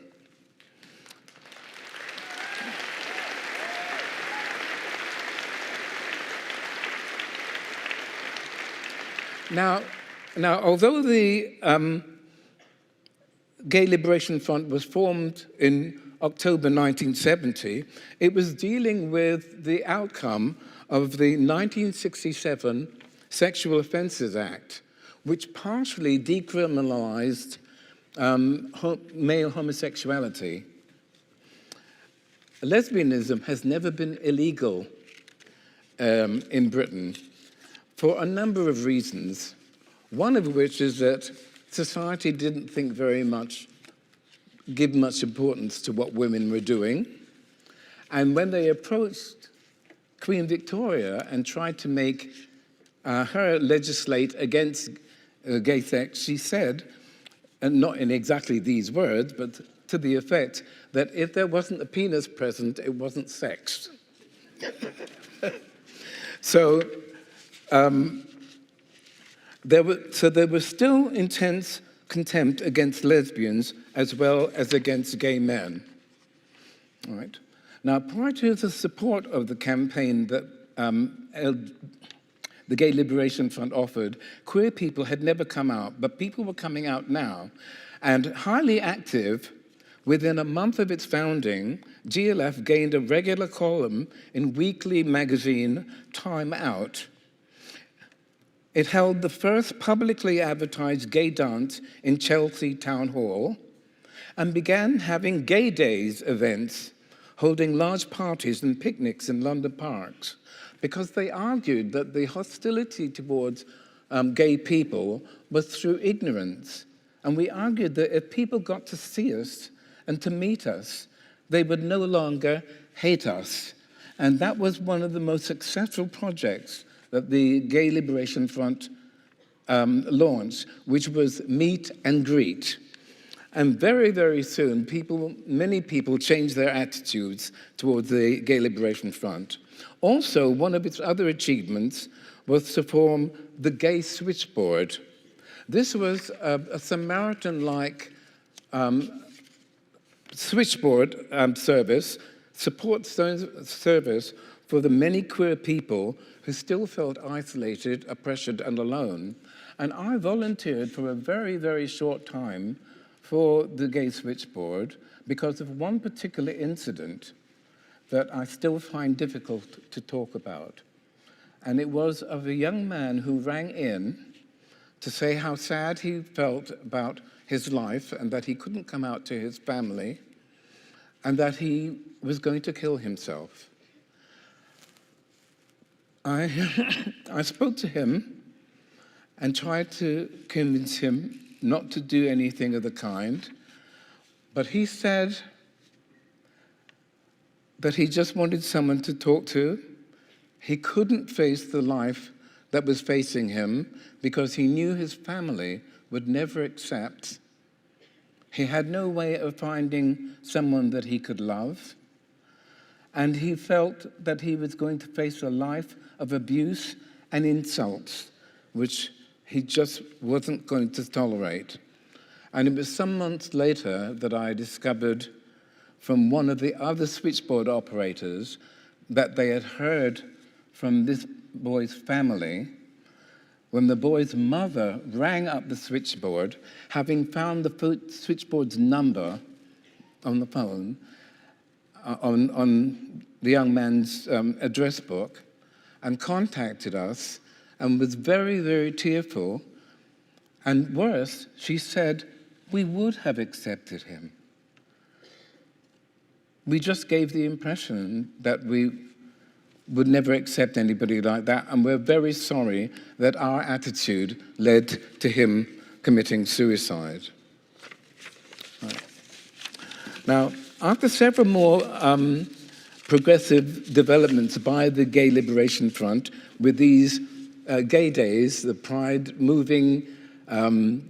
Speaker 4: Now, although the Gay Liberation Front was formed in October 1970, it was dealing with the outcome of the 1967 Sexual Offences Act, which partially decriminalized male homosexuality. Lesbianism has never been illegal in Britain for a number of reasons, one of which is that society didn't think give much importance to what women were doing. And when they approached Queen Victoria and tried to make her legislate against gay sex, she said, and not in exactly these words, but to the effect that if there wasn't a penis present, it wasn't sex. So there was still intense contempt against lesbians as well as against gay men. All right. Now, prior to the support of the campaign that the Gay Liberation Front offered, queer people had never come out, but people were coming out now. And highly active, within a month of its founding, GLF gained a regular column in weekly magazine Time Out. It held the first publicly advertised gay dance in Chelsea Town Hall and began having gay days events, holding large parties and picnics in London parks, because they argued that the hostility towards gay people was through ignorance. And we argued that if people got to see us and to meet us, they would no longer hate us. And that was one of the most successful projects that the Gay Liberation Front launched, which was Meet and Greet. And very, very soon, many people changed their attitudes towards the Gay Liberation Front. Also, one of its other achievements was to form the Gay Switchboard. This was a Samaritan-like switchboard support service for the many queer people who still felt isolated, oppressed, and alone. And I volunteered for a very, very short time for the Gay Switchboard because of one particular incident. that I still find difficult to talk about. And it was of a young man who rang in to say how sad he felt about his life and that he couldn't come out to his family and that he was going to kill himself. I spoke to him and tried to convince him not to do anything of the kind, but he said that he just wanted someone to talk to. He couldn't face the life that was facing him because he knew his family would never accept. He had no way of finding someone that he could love. And he felt that he was going to face a life of abuse and insults, which he just wasn't going to tolerate. And it was some months later that I discovered from one of the other switchboard operators that they had heard from this boy's family when the boy's mother rang up the switchboard, having found the switchboard's number on the phone, on the young man's address book, and contacted us and was very, very tearful. And worse, she said, we would have accepted him. We just gave the impression that we would never accept anybody like that, and we're very sorry that our attitude led to him committing suicide. Right. Now, after several more progressive developments by the Gay Liberation Front with these gay days, the Pride moving,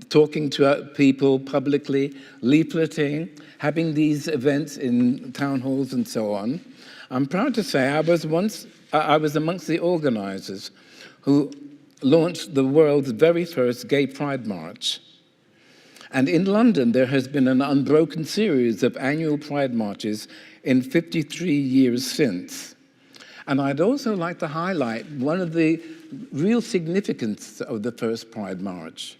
Speaker 4: talking to people publicly, leafleting, having these events in town halls and so on, I'm proud to say I was amongst the organizers who launched the world's very first Gay Pride March. And in London, there has been an unbroken series of annual Pride marches in 53 years since. And I'd also like to highlight one of the real significance of the first Pride March,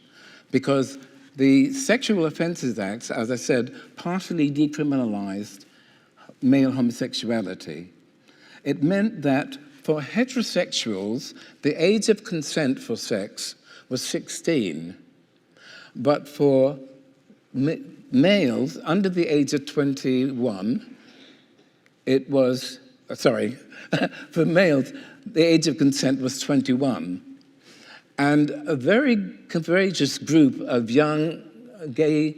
Speaker 4: because the Sexual Offences Act, as I said, partially decriminalized male homosexuality. It meant that for heterosexuals, the age of consent for sex was 16. But for males under the age of 21, it was, for males, the age of consent was 21. And a very courageous group of young gay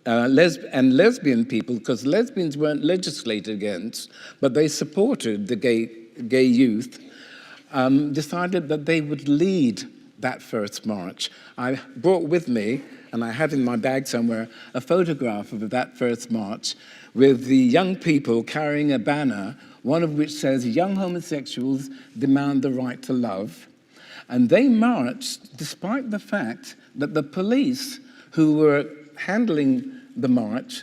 Speaker 4: and lesbian people, because lesbians weren't legislated against, but they supported the gay youth, decided that they would lead that first march. I brought with me, and I have in my bag somewhere, a photograph of that first march with the young people carrying a banner, one of which says, "Young homosexuals demand the right to love." And they marched despite the fact that the police who were handling the march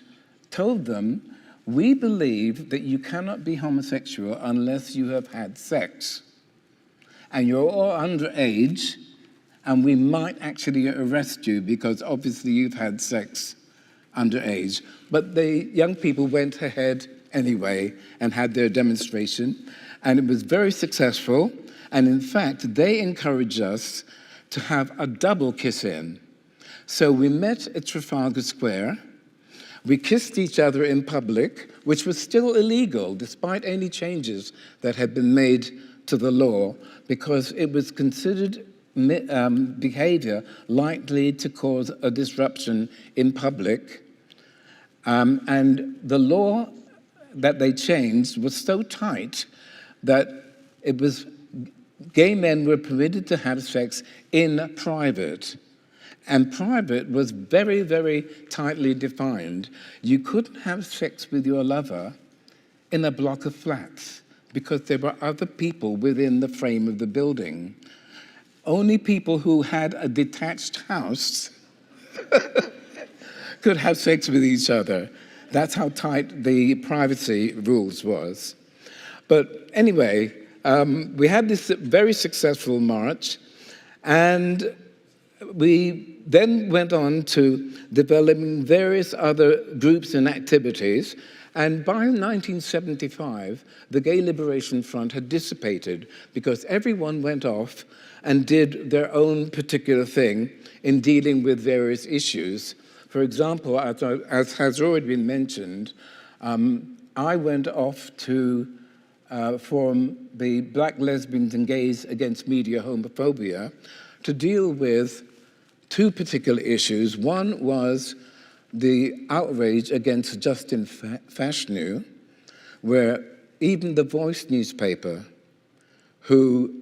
Speaker 4: told them, "We believe that you cannot be homosexual unless you have had sex. And you're all underage, and we might actually arrest you because obviously you've had sex underage." But the young people went ahead anyway and had their demonstration, and it was very successful. And in fact, they encouraged us to have a double kiss-in. So we met at Trafalgar Square. We kissed each other in public, which was still illegal despite any changes that had been made to the law, because it was considered behavior likely to cause a disruption in public. And the law that they changed was so tight that it was gay men were permitted to have sex in private. And private was very, very tightly defined. You couldn't have sex with your lover in a block of flats because there were other people within the frame of the building. Only people who had a detached house could have sex with each other. That's how tight the privacy rules was. But anyway, we had this very successful march, and we then went on to developing various other groups and activities, And by 1975, the Gay Liberation Front had dissipated because everyone went off and did their own particular thing in dealing with various issues. For example, as has already been mentioned, I went off to form the Black Lesbians and Gays Against Media Homophobia to deal with two particular issues. One was the outrage against Justin Fashanu, where even the Voice newspaper, who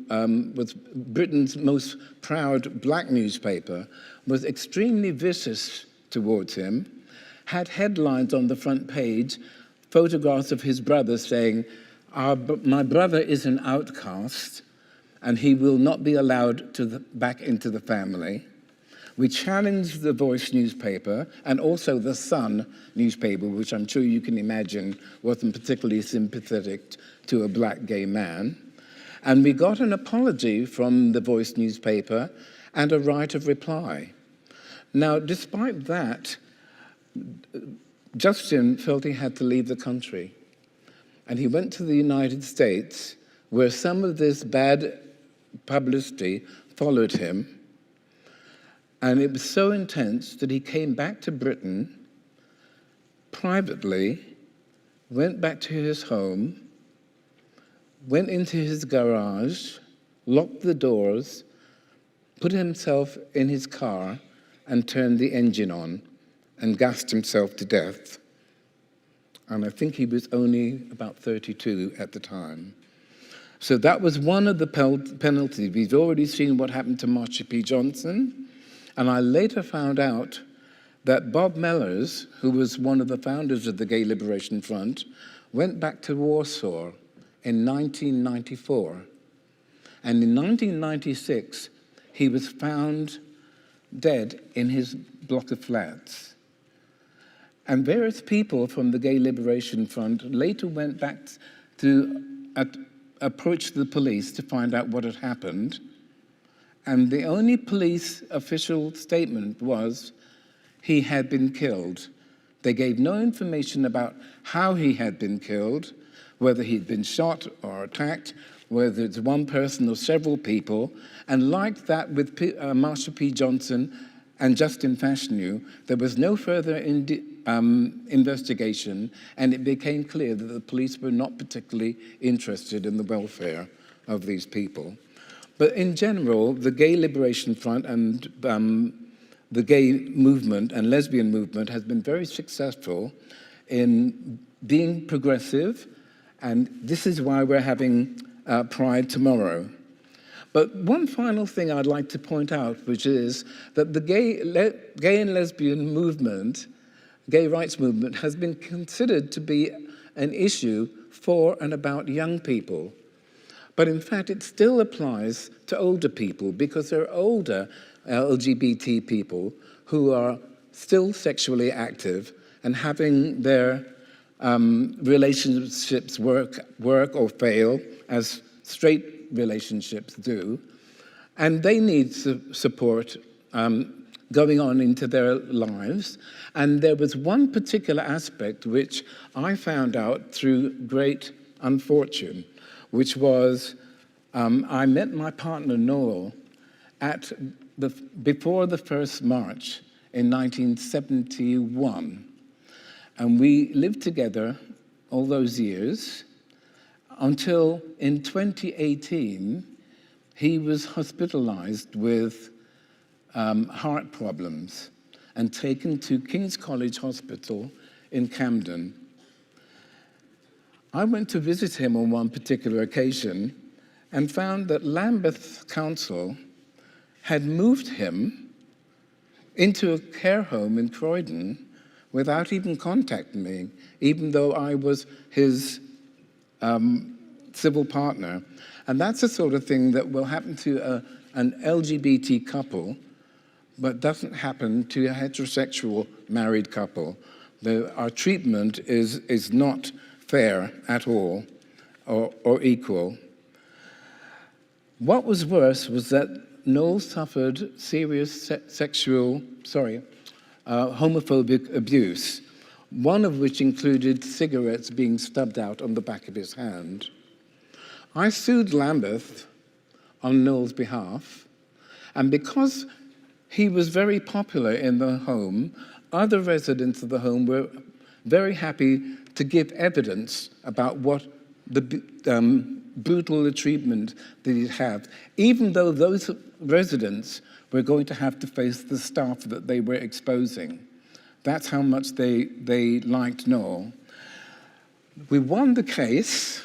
Speaker 4: was Britain's most proud black newspaper, was extremely vicious towards him, had headlines on the front page, photographs of his brother saying, my brother is an outcast and he will not be allowed back into the family. We challenged the Voice newspaper and also the Sun newspaper, which I'm sure you can imagine wasn't particularly sympathetic to a black gay man. And we got an apology from the Voice newspaper and a right of reply. Now, despite that, Justin felt he had to leave the country. And he went to the United States, where some of this bad publicity followed him. And it was so intense that he came back to Britain privately, went back to his home, went into his garage, locked the doors, put himself in his car, and turned the engine on and gassed himself to death. And I think he was only about 32 at the time. So that was one of the penalties. We've already seen what happened to Marsha P. Johnson. And I later found out that Bob Mellers, who was one of the founders of the Gay Liberation Front, went back to Warsaw in 1994. And in 1996, he was found dead in his block of flats. And various people from the Gay Liberation Front later went back to approach the police to find out what had happened. And the only police official statement was he had been killed. They gave no information about how he had been killed, whether he'd been shot or attacked, whether it's one person or several people. And like that with Marsha P. Johnson and Justin Fashanu, there was no further investigation, and it became clear that the police were not particularly interested in the welfare of these people. But in general, the Gay Liberation Front and the gay movement and lesbian movement has been very successful in being progressive, and this is why we're having Pride tomorrow. But one final thing I'd like to point out, which is that the gay and lesbian movement, gay rights movement, has been considered to be an issue for and about young people. But in fact, it still applies to older people because there are older LGBT people who are still sexually active and having their relationships work or fail, as straight relationships do. And they need support going on into their lives. And there was one particular aspect which I found out through great unfortune, which was I met my partner Noel before the first march in 1971. And we lived together all those years until in 2018, he was hospitalized with heart problems and taken to King's College Hospital in Camden. I went to visit him on one particular occasion and found that Lambeth Council had moved him into a care home in Croydon without even contacting me, even though I was his civil partner. And that's the sort of thing that will happen to an LGBT couple, but doesn't happen to a heterosexual married couple. Our treatment is not fair at all or equal. What was worse was that Noel suffered serious homophobic abuse, one of which included cigarettes being stubbed out on the back of his hand. I sued Lambeth on Noel's behalf, and because he was very popular in the home, other residents of the home were very happy to give evidence about what the brutal treatment that he'd had, even though those residents were going to have to face the staff that they were exposing. That's how much they liked Noel. We won the case,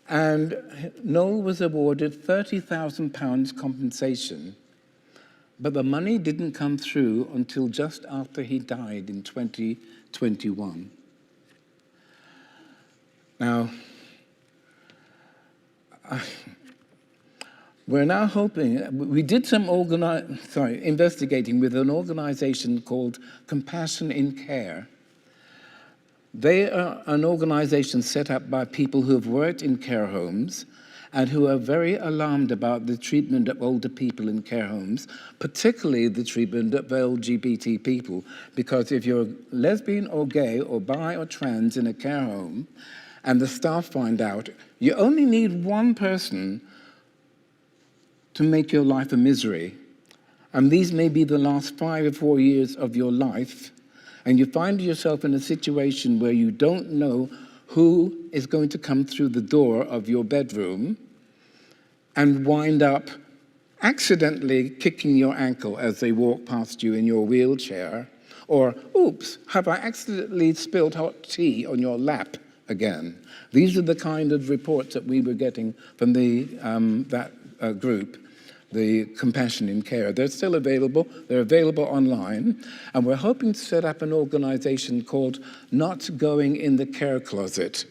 Speaker 4: and Noel was awarded £30,000 compensation, but the money didn't come through until just after he died in 2021. Now, we're now hoping, we did some investigating with an organization called Compassion in Care. They are an organization set up by people who have worked in care homes and who are very alarmed about the treatment of older people in care homes, particularly the treatment of LGBT people, because if you're lesbian or gay or bi or trans in a care home and the staff find out, you only need one person to make your life a misery. And these may be the last 5 or 4 years of your life, and you find yourself in a situation where you don't know who is going to come through the door of your bedroom and wind up accidentally kicking your ankle as they walk past you in your wheelchair, or, oops, have I accidentally spilled hot tea on your lap again? These are the kind of reports that we were getting from that group, the Compassion in Care. They're still available. They're available online. And we're hoping to set up an organization called Not Going in the Care Closet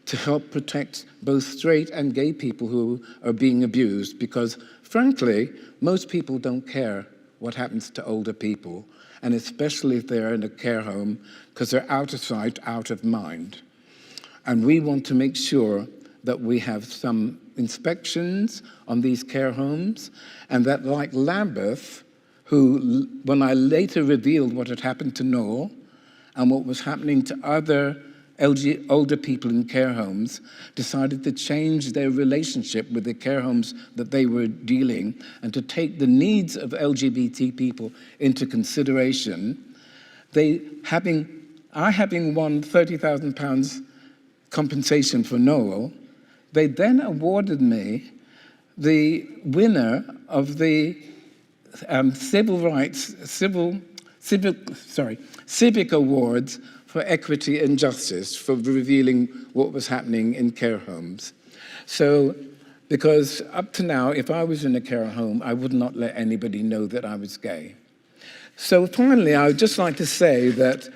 Speaker 4: to help protect both straight and gay people who are being abused, because, frankly, most people don't care what happens to older people, and especially if they're in a care home, because they're out of sight, out of mind. And we want to make sure that we have some inspections on these care homes, and that, like Lambeth, who, when I later revealed what had happened to Noel and what was happening to other older people in care homes, decided to change their relationship with the care homes that they were dealing and to take the needs of LGBT people into consideration. I having won £30,000 compensation for Noel, they then awarded me the winner of the Civic Awards for Equity and Justice for revealing what was happening in care homes. So, because up to now, if I was in a care home, I would not let anybody know that I was gay. So finally, I would just like to say that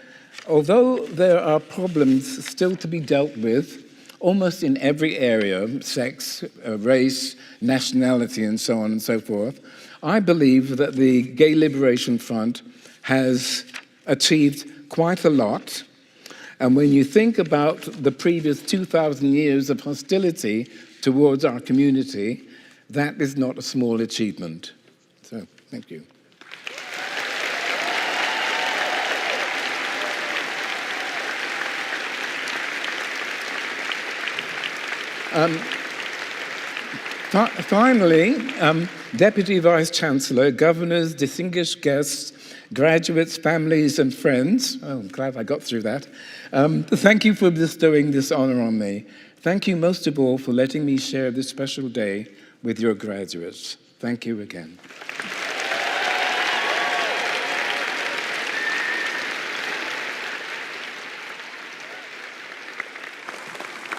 Speaker 4: although there are problems still to be dealt with, almost in every area, sex, race, nationality, and so on and so forth, I believe that the Gay Liberation Front has achieved quite a lot. And when you think about the previous 2,000 years of hostility towards our community, that is not a small achievement. So, thank you. Finally, Deputy Vice-Chancellor, governors, distinguished guests, graduates, families, and friends, oh, I'm glad I got through that. Thank you for bestowing this honor on me. Thank you most of all for letting me share this special day with your graduates. Thank you again.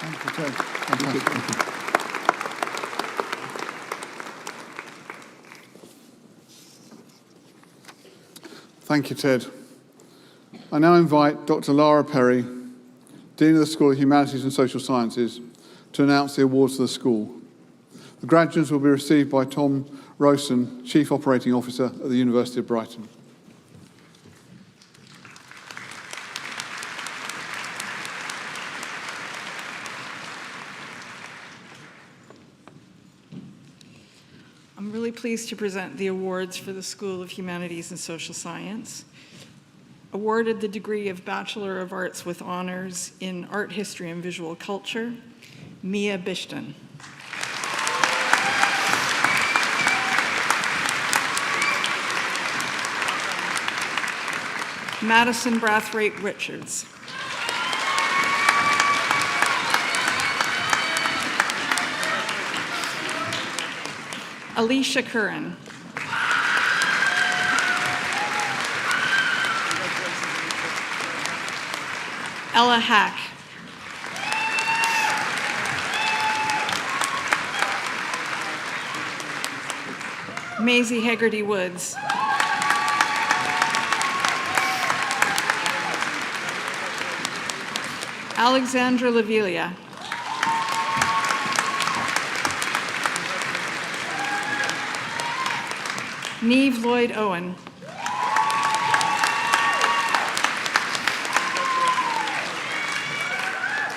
Speaker 1: Thank you, Ted. Fantastic. Thank you, Ted. I now invite Dr. Lara Perry, Dean of the School of Humanities and Social Sciences, to announce the awards to the school. The graduates will be received by Tom Rowson, Chief Operating Officer at the University of Brighton.
Speaker 5: I'm really pleased to present the awards for the School of Humanities and Social Science. awarded the degree of Bachelor of Arts with Honors in Art History and Visual Culture, Mia Bishton. Madison Brathwaite Richards. Alicia Curran. Ella Hack. Maisie Hegarty Woods. Alexandra Lavilia. Neve Lloyd Owen.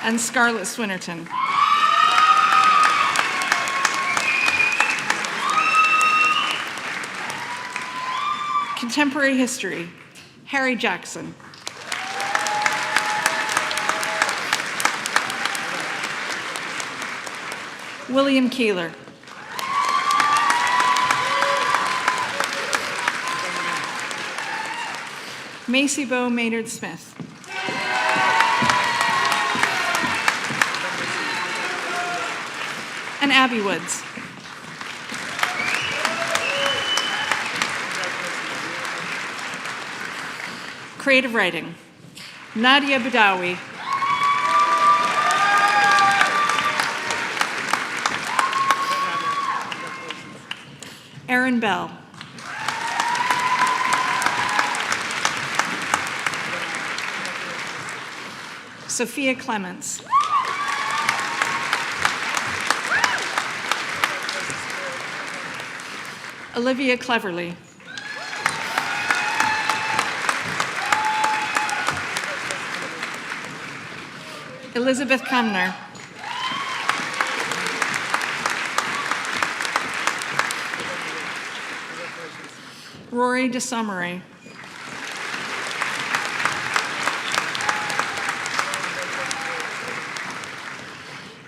Speaker 5: And Scarlett Swinnerton. Contemporary history, Harry Jackson. William Keeler. Macy Bowe Maynard Smith. And Abby Woods. Creative writing, Nadia Badawi. Erin Bell. Sophia Clements. Olivia Cleverly. Elizabeth Cumner. Rory DeSummeray.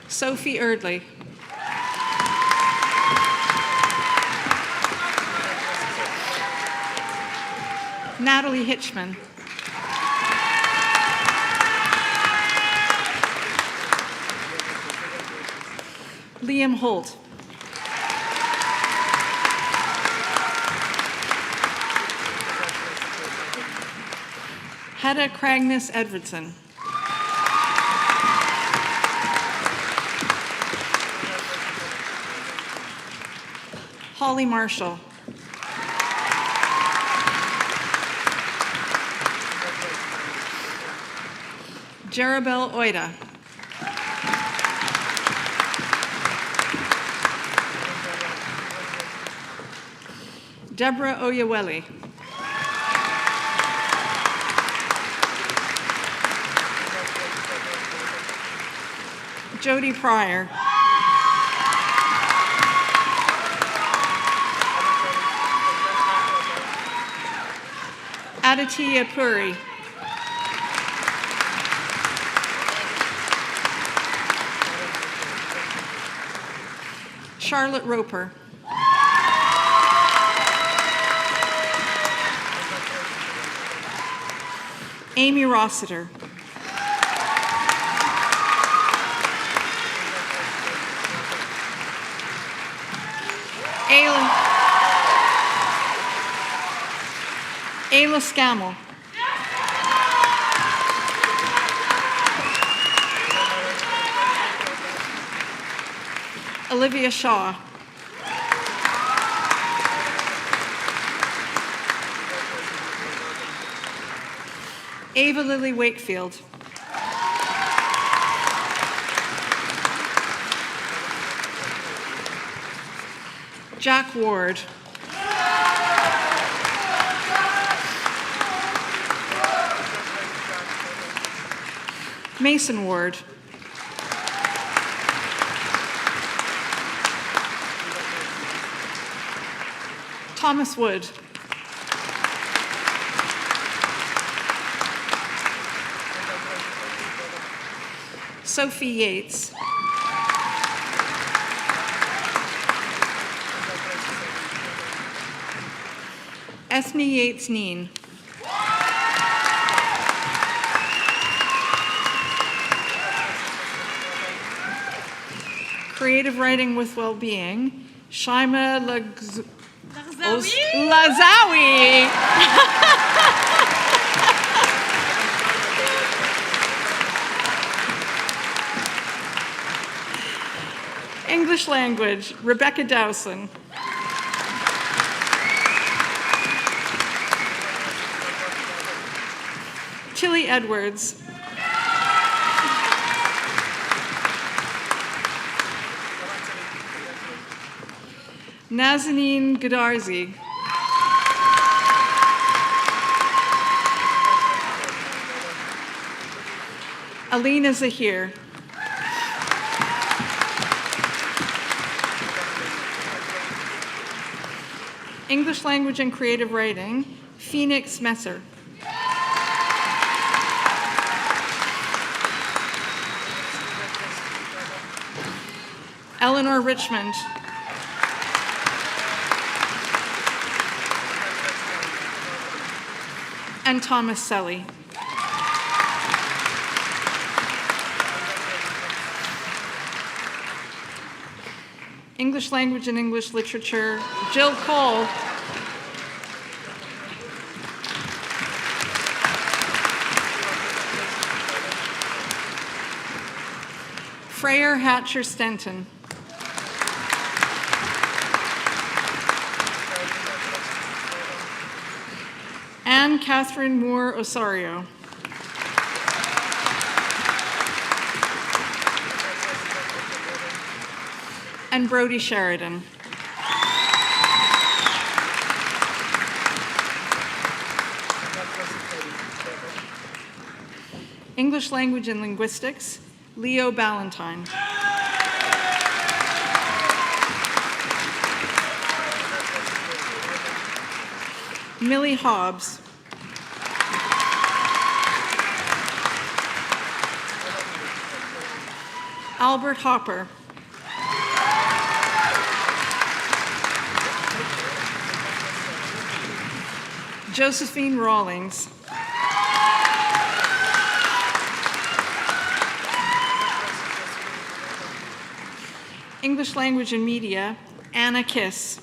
Speaker 5: Sophie Erdley. Natalie Hitchman. Liam Holt. Hedda Cragness Edwardson. Holly Marshall. Jarabel Oida. Deborah Oyeweli. Jody Pryor. Aditya Puri. Charlotte Roper. Amy Rossiter. Ayla Scammell. Olivia Shaw. Ava Lily Wakefield. Jack Ward. Mason Ward. Thomas Wood. Sophie Yates. Ethne Yates-Neen. Creative Writing with Wellbeing, Shaima Lazawi. English Language, Rebecca Dowson. Tilly Edwards. Nazanin Gadarzi. Alina Zahir. English Language and Creative Writing, Phoenix Messer. Eleanor Richmond. And Thomas Selly. English Language and English Literature, Jill Cole. Freya Hatcher Stenton. Anne Catherine Moore Osorio. And Brodie Sheridan. English Language and Linguistics, Leo Ballantyne. Millie Hobbs. Albert Hopper. Josephine Rawlings. English Language and Media, Anna Kiss.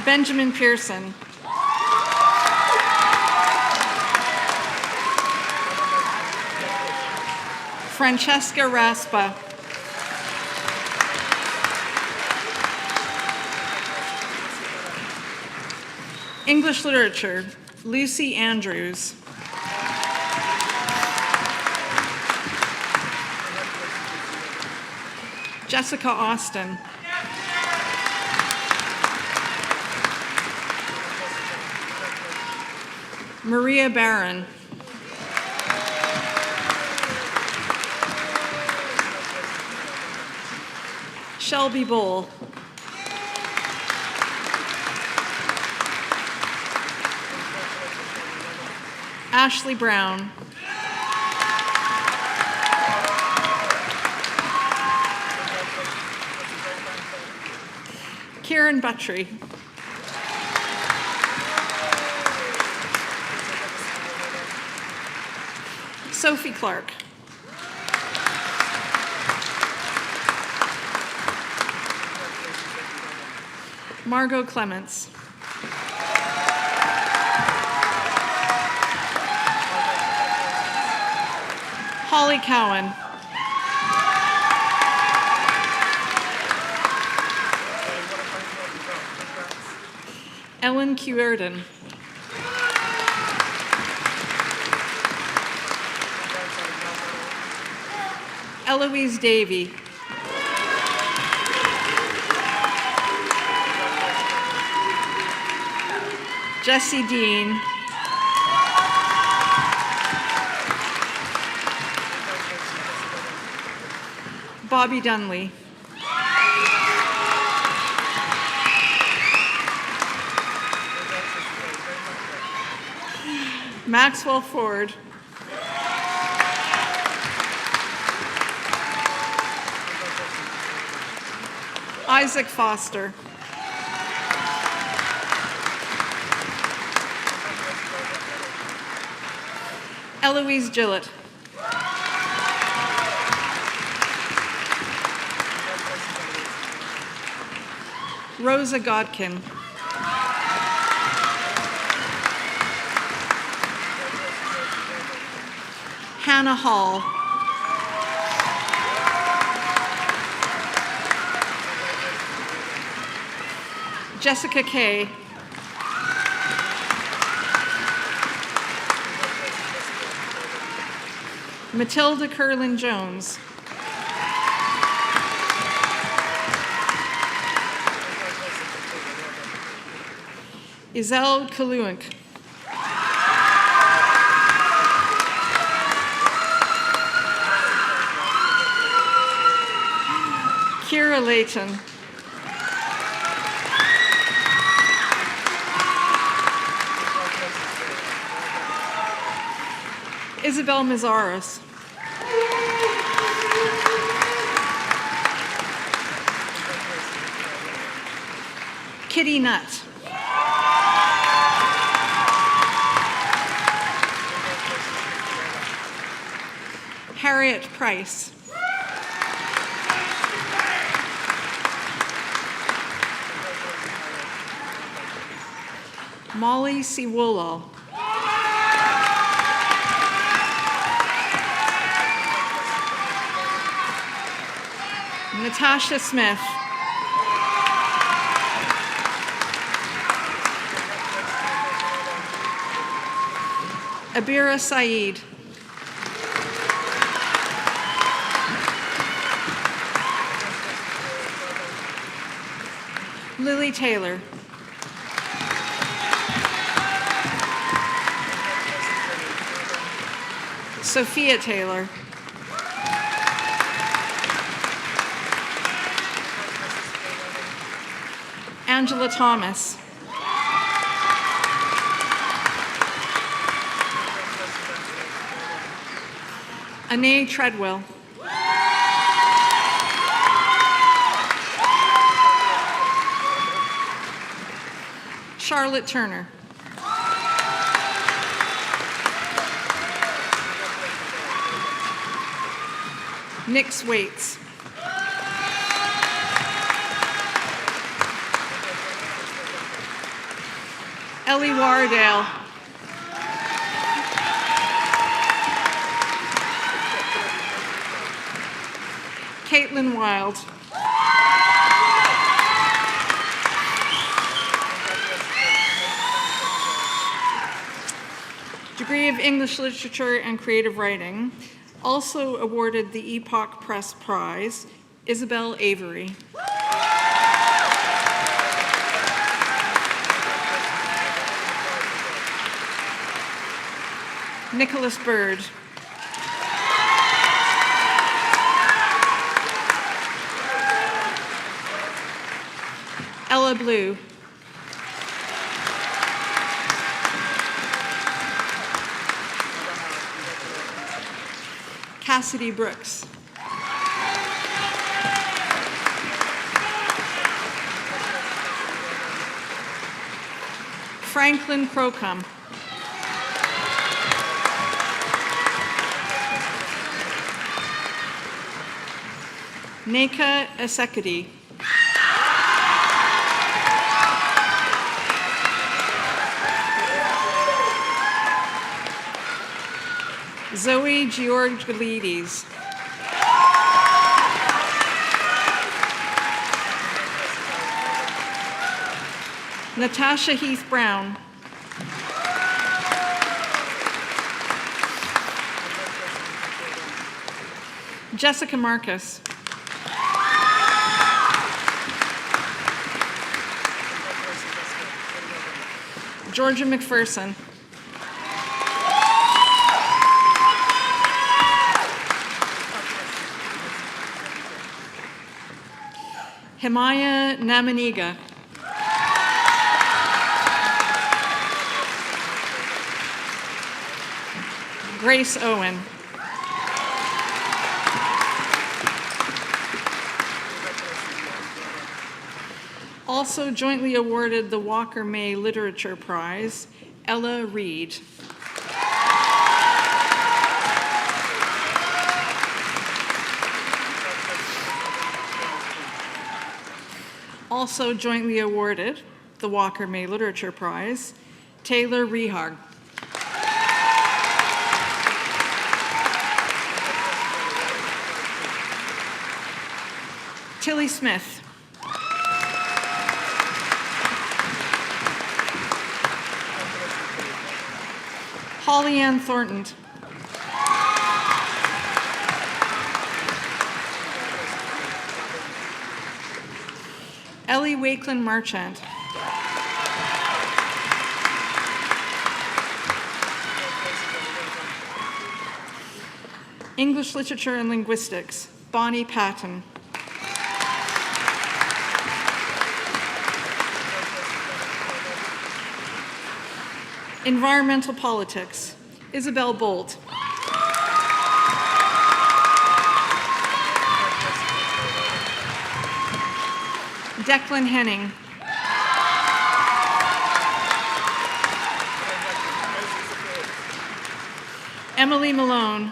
Speaker 5: Benjamin Pearson. Francesca Raspa. English Literature, Lucy Andrews. Jessica Austin. Maria Barron. Shelby Bull. Ashley Brown. Kieran Buttry. Sophie Clark. Margot Clements. Holly Cowan. Ellen Cuerden. Eloise Davey. Jessie Dean. Bobby Dunley. Maxwell Ford. Isaac Foster. Eloise Gillett. Rosa Godkin. Hannah Hall. Jessica Kay. Matilda Curlin Jones. Iselle Kaluink. Kira Layton. Isabel Mazaris. Kitty Nutt. Harriet Price. Molly C. Woolall. Natasha Smith. Abira Saeed. Lily Taylor. Sophia Taylor. Angela Thomas. Anae Treadwell. Charlotte Turner. Nix Waits. Ellie Wardale. Caitlin Wild. Degree of English Literature and Creative Writing. Also awarded the Epoch Press Prize, Isabel Avery. Nicholas Bird. Ella Blue. Cassidy Brooks. Franklin Crocombe. Neka Esekedi. Zoe Georgalides. Natasha Heath Brown. Jessica Marcus. Georgia McPherson. Himaya Namaniga. Grace Owen. Also jointly awarded the Walker May Literature Prize, Ella Reed. Also jointly awarded the Walker May Literature Prize, Taylor Rehard. Tilly Smith. Holly Ann Thornton. Ellie Wakeland Marchant. English Literature and Linguistics, Bonnie Patton. Environmental Politics, Isabel Bolt. Declan Henning. Emily Malone.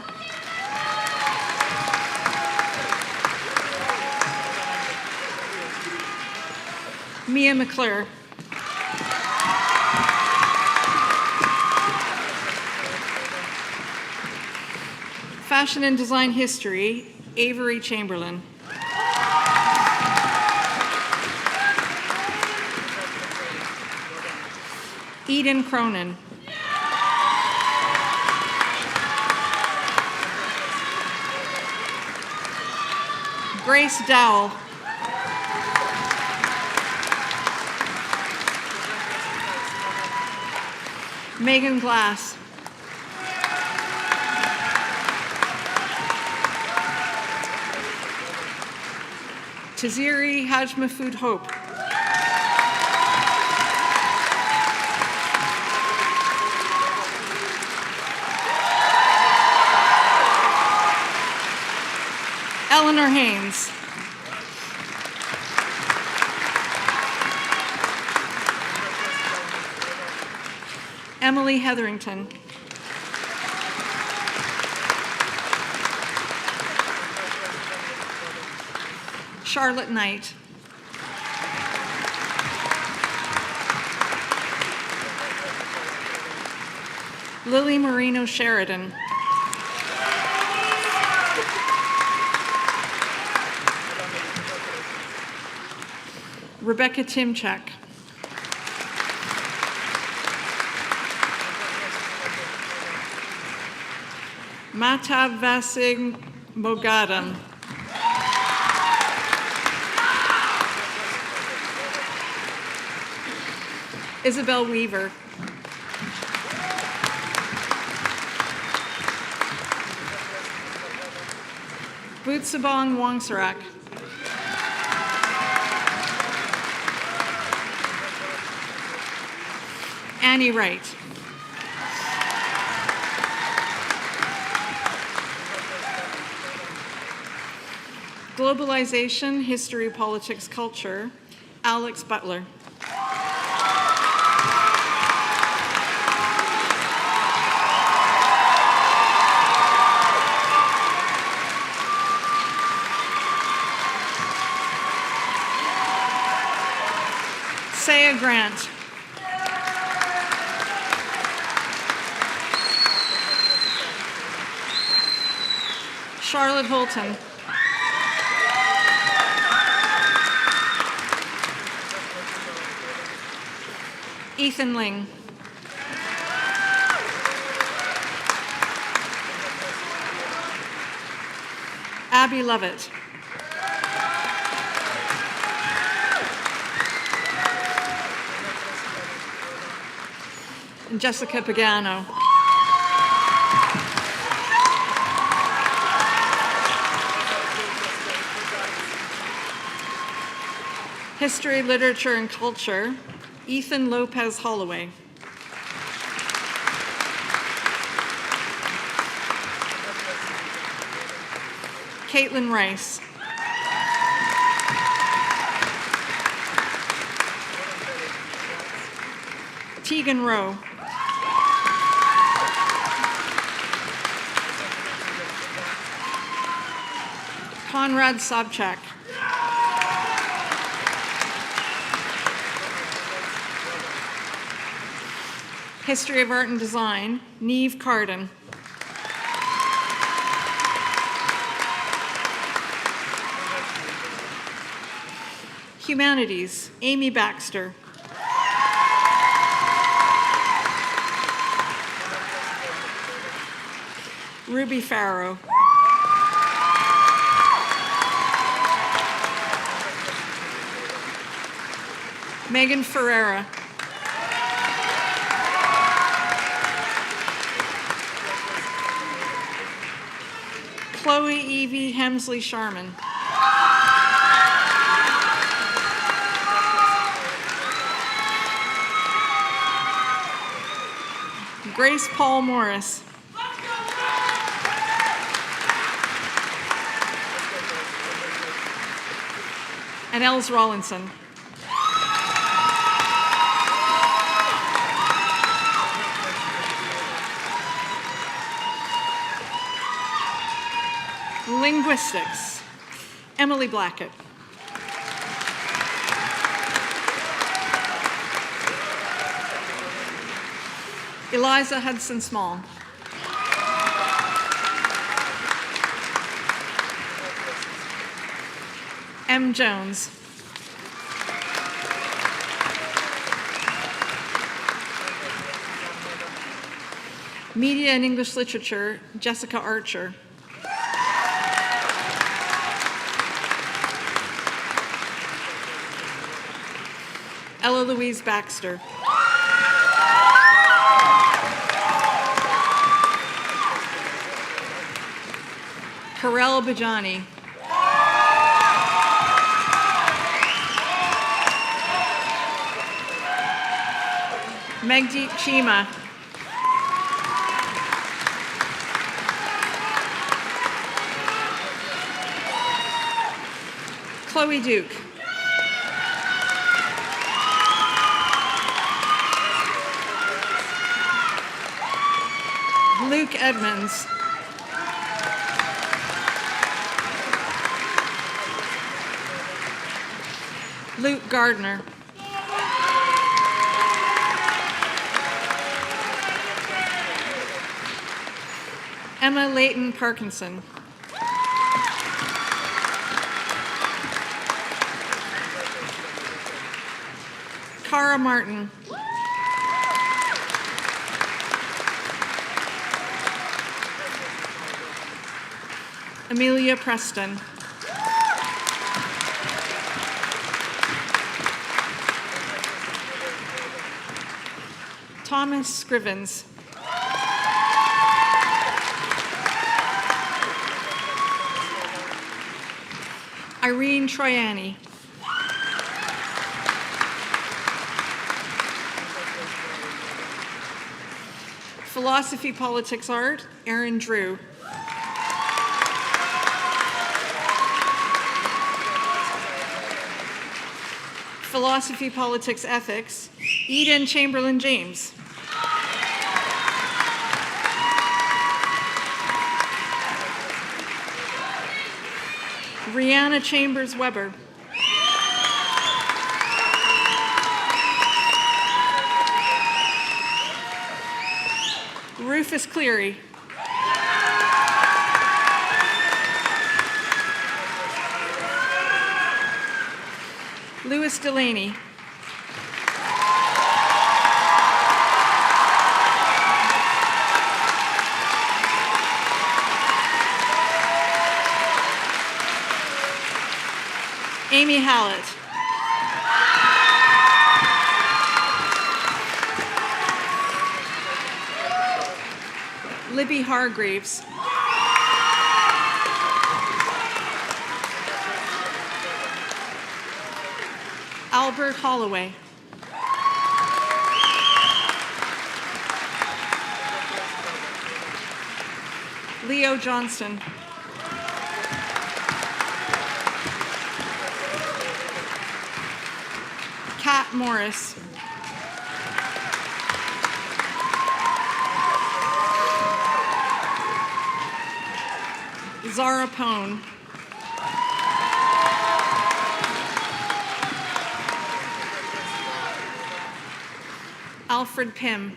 Speaker 5: Mia McClure. Fashion and Design History, Avery Chamberlain. Eden Cronin. Grace Dowell. Megan Glass. Taziri Hajmafud Hope. Eleanor Haynes. Emily Hetherington. Charlotte Knight. Lily Marino Sheridan. Rebecca Timchak. Matav Vasig Mogadam. Isabel Weaver. Bootsabong Wongsarak. Annie Wright. Globalization, History, Politics, Culture, Alex Butler. Saya Grant. Charlotte Holton. Ethan Ling. Abby Lovett. And Jessica Pagano. History, Literature, and Culture, Ethan Lopez Holloway. Caitlin Rice. Tegan Rowe. Conrad Sobchak. History of Art and Design, Neve Carden. Humanities, Amy Baxter. Ruby Farrow. Megan Ferreira. Chloe Evie Hemsley Sharman. Grace Paul Morris. And Els Rawlinson. Linguistics, Emily Blackett. Eliza Hudson Small. M. Jones. Media and English Literature, Jessica Archer. Ella Louise Baxter. Karel Bajani. Megdeep Chima. Chloe Duke. Luke Edmonds. Luke Gardner. Emma Leighton Parkinson. Cara Martin. Amelia Preston. Thomas Scrivens. Irene Troiani. Philosophy, Politics, Art, Aaron Drew. Philosophy, Politics, Ethics, Eden Chamberlain James. Rihanna Chambers Weber. Rufus Cleary. Louis Delaney. Amy Hallett. Libby Hargreaves. Albert Holloway. Leo Johnston. Kat Morris. Zara Pone. Alfred Pym.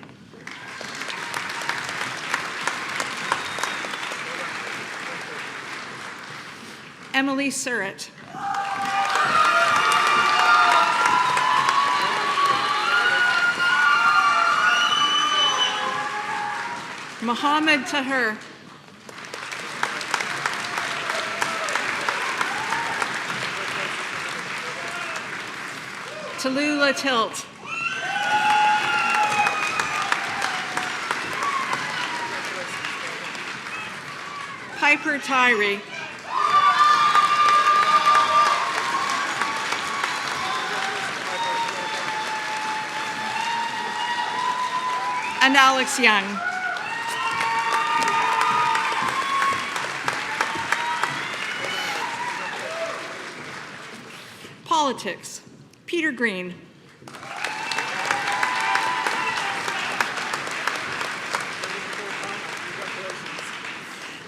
Speaker 5: Emily Surratt. Mohammed Tahir. Tallulah Tilt. Piper Tyree. And Alex Young. Politics. Peter Green.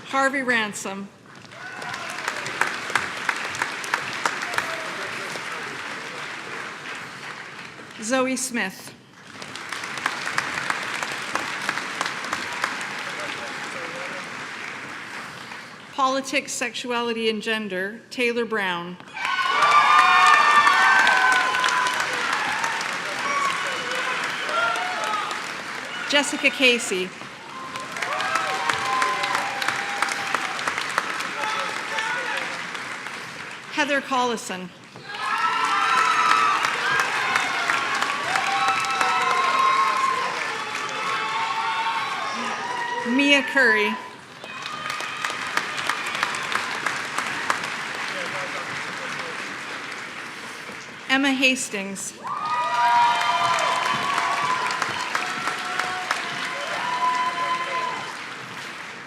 Speaker 5: Harvey Ransom. Zoe Smith. Politics, Sexuality, and Gender, Taylor Brown. Jessica Casey. Heather Collison. Mia Curry. Emma Hastings.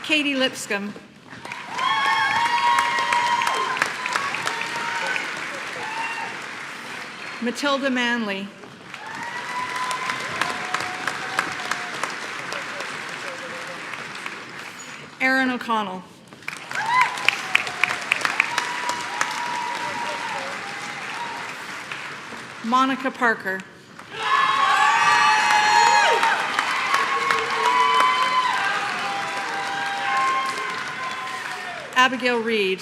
Speaker 5: Katie Lipscomb. Matilda Manley. Erin O'Connell. Monica Parker. Abigail Reed.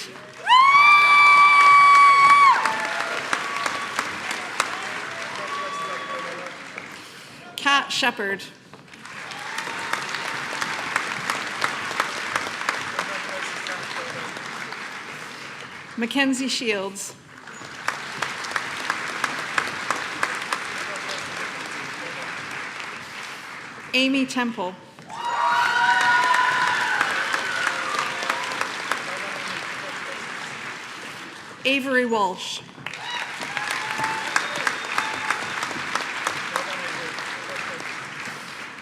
Speaker 5: Kat Shepard. Mackenzie Shields. Amy Temple. Avery Walsh.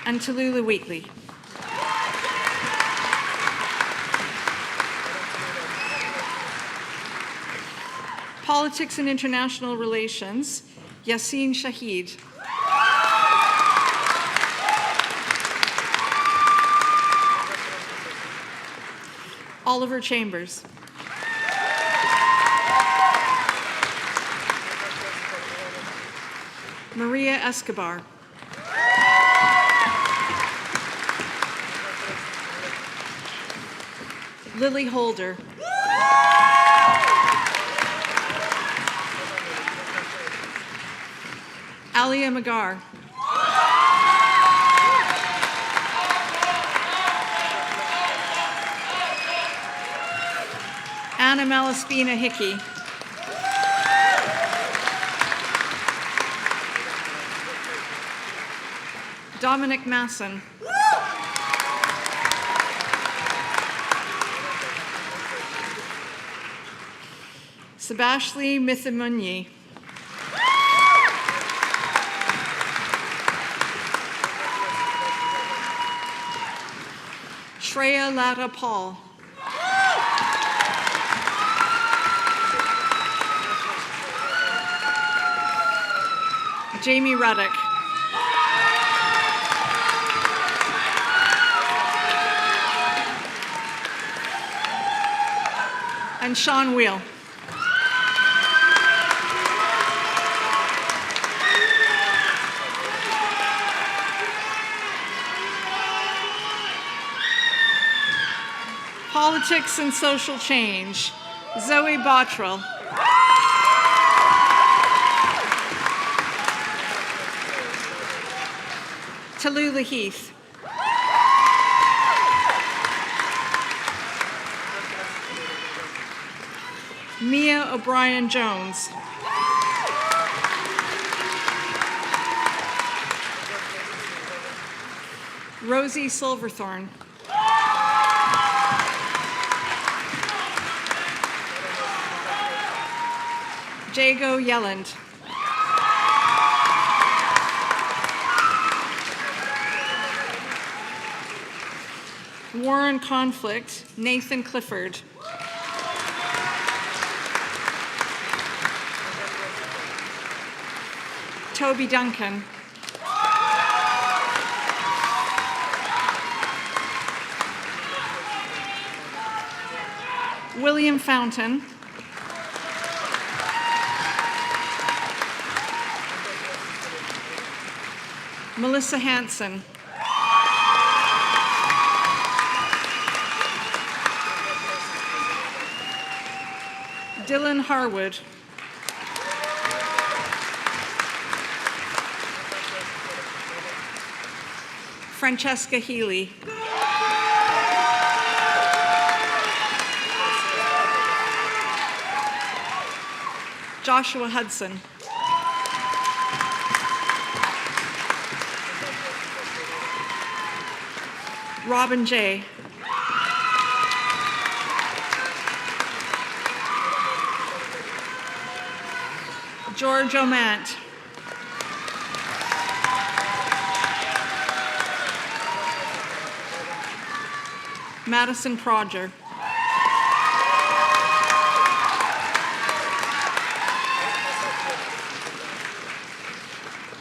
Speaker 5: And Tallulah Wheatley. Politics and International Relations, Yassine Shahid. Oliver Chambers. Maria Escobar. Lily Holder. Alia Magar. Anna Malaspina Hickey. Dominic Masson. Sebashli Mithimunyi. Shreya Lara Paul. Jamie Ruddock. And Sean Wheel. Politics and Social Change, Zoe Bottrell. Tallulah Heath. Mia O'Brien-Jones. Rosie Silverthorne. Jago Yelland. Warren Conflict, Nathan Clifford. Toby Duncan. William Fountain. Melissa Hanson. Dylan Harwood. Francesca Healy. Joshua Hudson. Robin J. George Omant. Madison Prodger.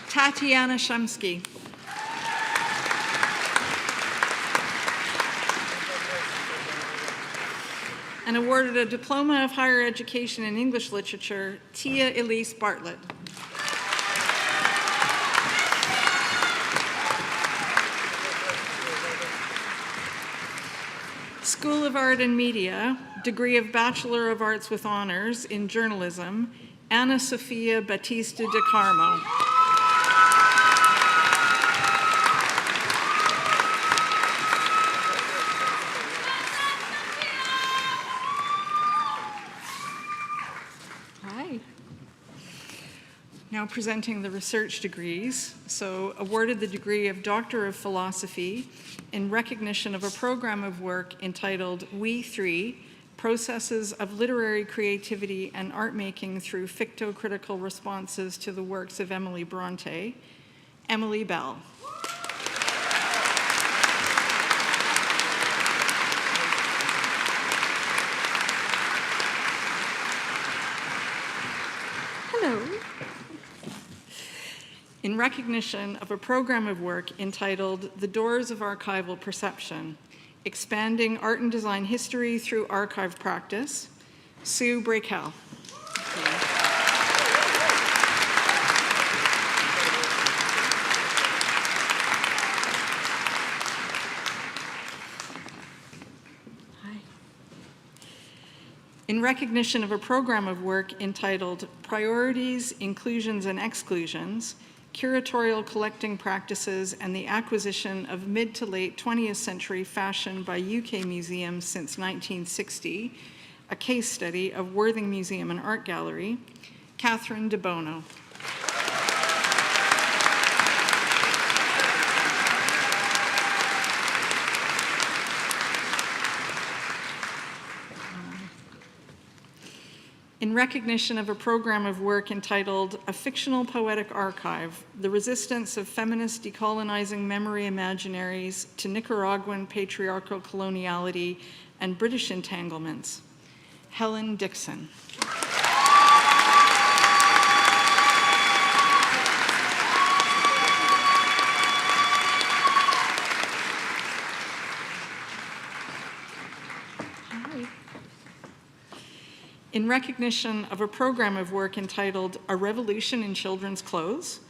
Speaker 5: Tatiana Shumsky. And awarded a Diploma of Higher Education in English Literature, Tia Elise Bartlett. School of Art and Media, degree of Bachelor of Arts with Honors in Journalism, Ana Sofia Batista de Carmo. Now presenting the research degrees. So awarded the degree of Doctor of Philosophy in recognition of a program of work entitled We Three, Processes of Literary Creativity and Art Making Through Fictocritical Responses to the Works of Emily Bronte, Emily Bell.
Speaker 2: Hello.
Speaker 5: In recognition of a program of work entitled The Doors of Archival Perception, Expanding Art and Design History Through Archive Practice, Sue Breakel. In recognition of a program of work entitled Priorities, Inclusions, and Exclusions, Curatorial Collecting Practices and the Acquisition of Mid to Late 20th Century Fashion by UK Museums since 1960, a case study of Worthing Museum and Art Gallery, Catherine De Bono. In recognition of a program of work entitled A Fictional Poetic Archive, The Resistance of Feminist Decolonizing Memory Imaginaries to Nicaraguan Patriarchal Coloniality and British Entanglements, Helen Dixon. in recognition of a program of work entitled A Revolution in Children's Clothes,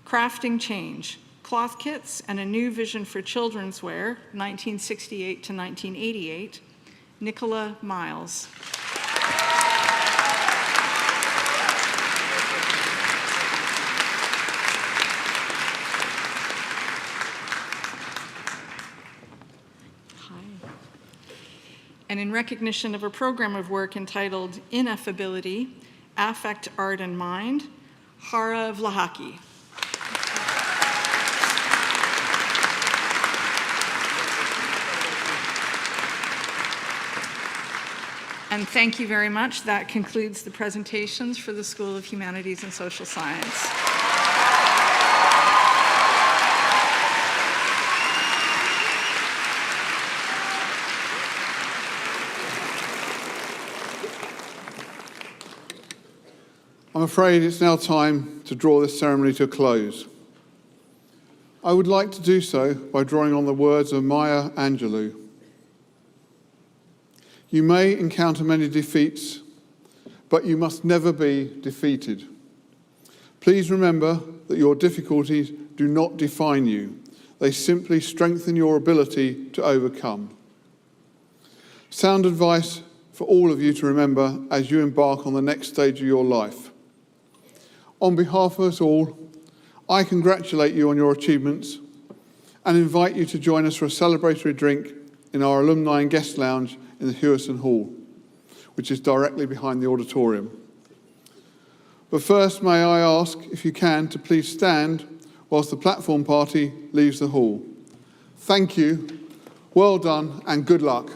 Speaker 5: Crafting Change, Cloth Kits and a New Vision for Children's Wear, 1968 to 1988, Nicola Miles. And in recognition of a program of work entitled Ineffability, Affect, Art, and Mind, Hara Vlahaki. And thank you very much. That concludes the presentations for the School of Humanities and Social Science.
Speaker 1: I'm afraid it's now time to draw this ceremony to a close. I would like to do so by drawing on the words of Maya Angelou. You may encounter many defeats, but you must never be defeated. Please remember that your difficulties do not define you. They simply strengthen your ability to overcome. Sound advice for all of you to remember as you embark on the next stage of your life. On behalf of us all, I congratulate you on your achievements and invite you to join us for a celebratory drink in our Alumni and Guest Lounge in the Hewison Hall, which is directly behind the auditorium. But first, may I ask, if you can, to please stand whilst the platform party leaves the hall. Thank you, well done, and good luck.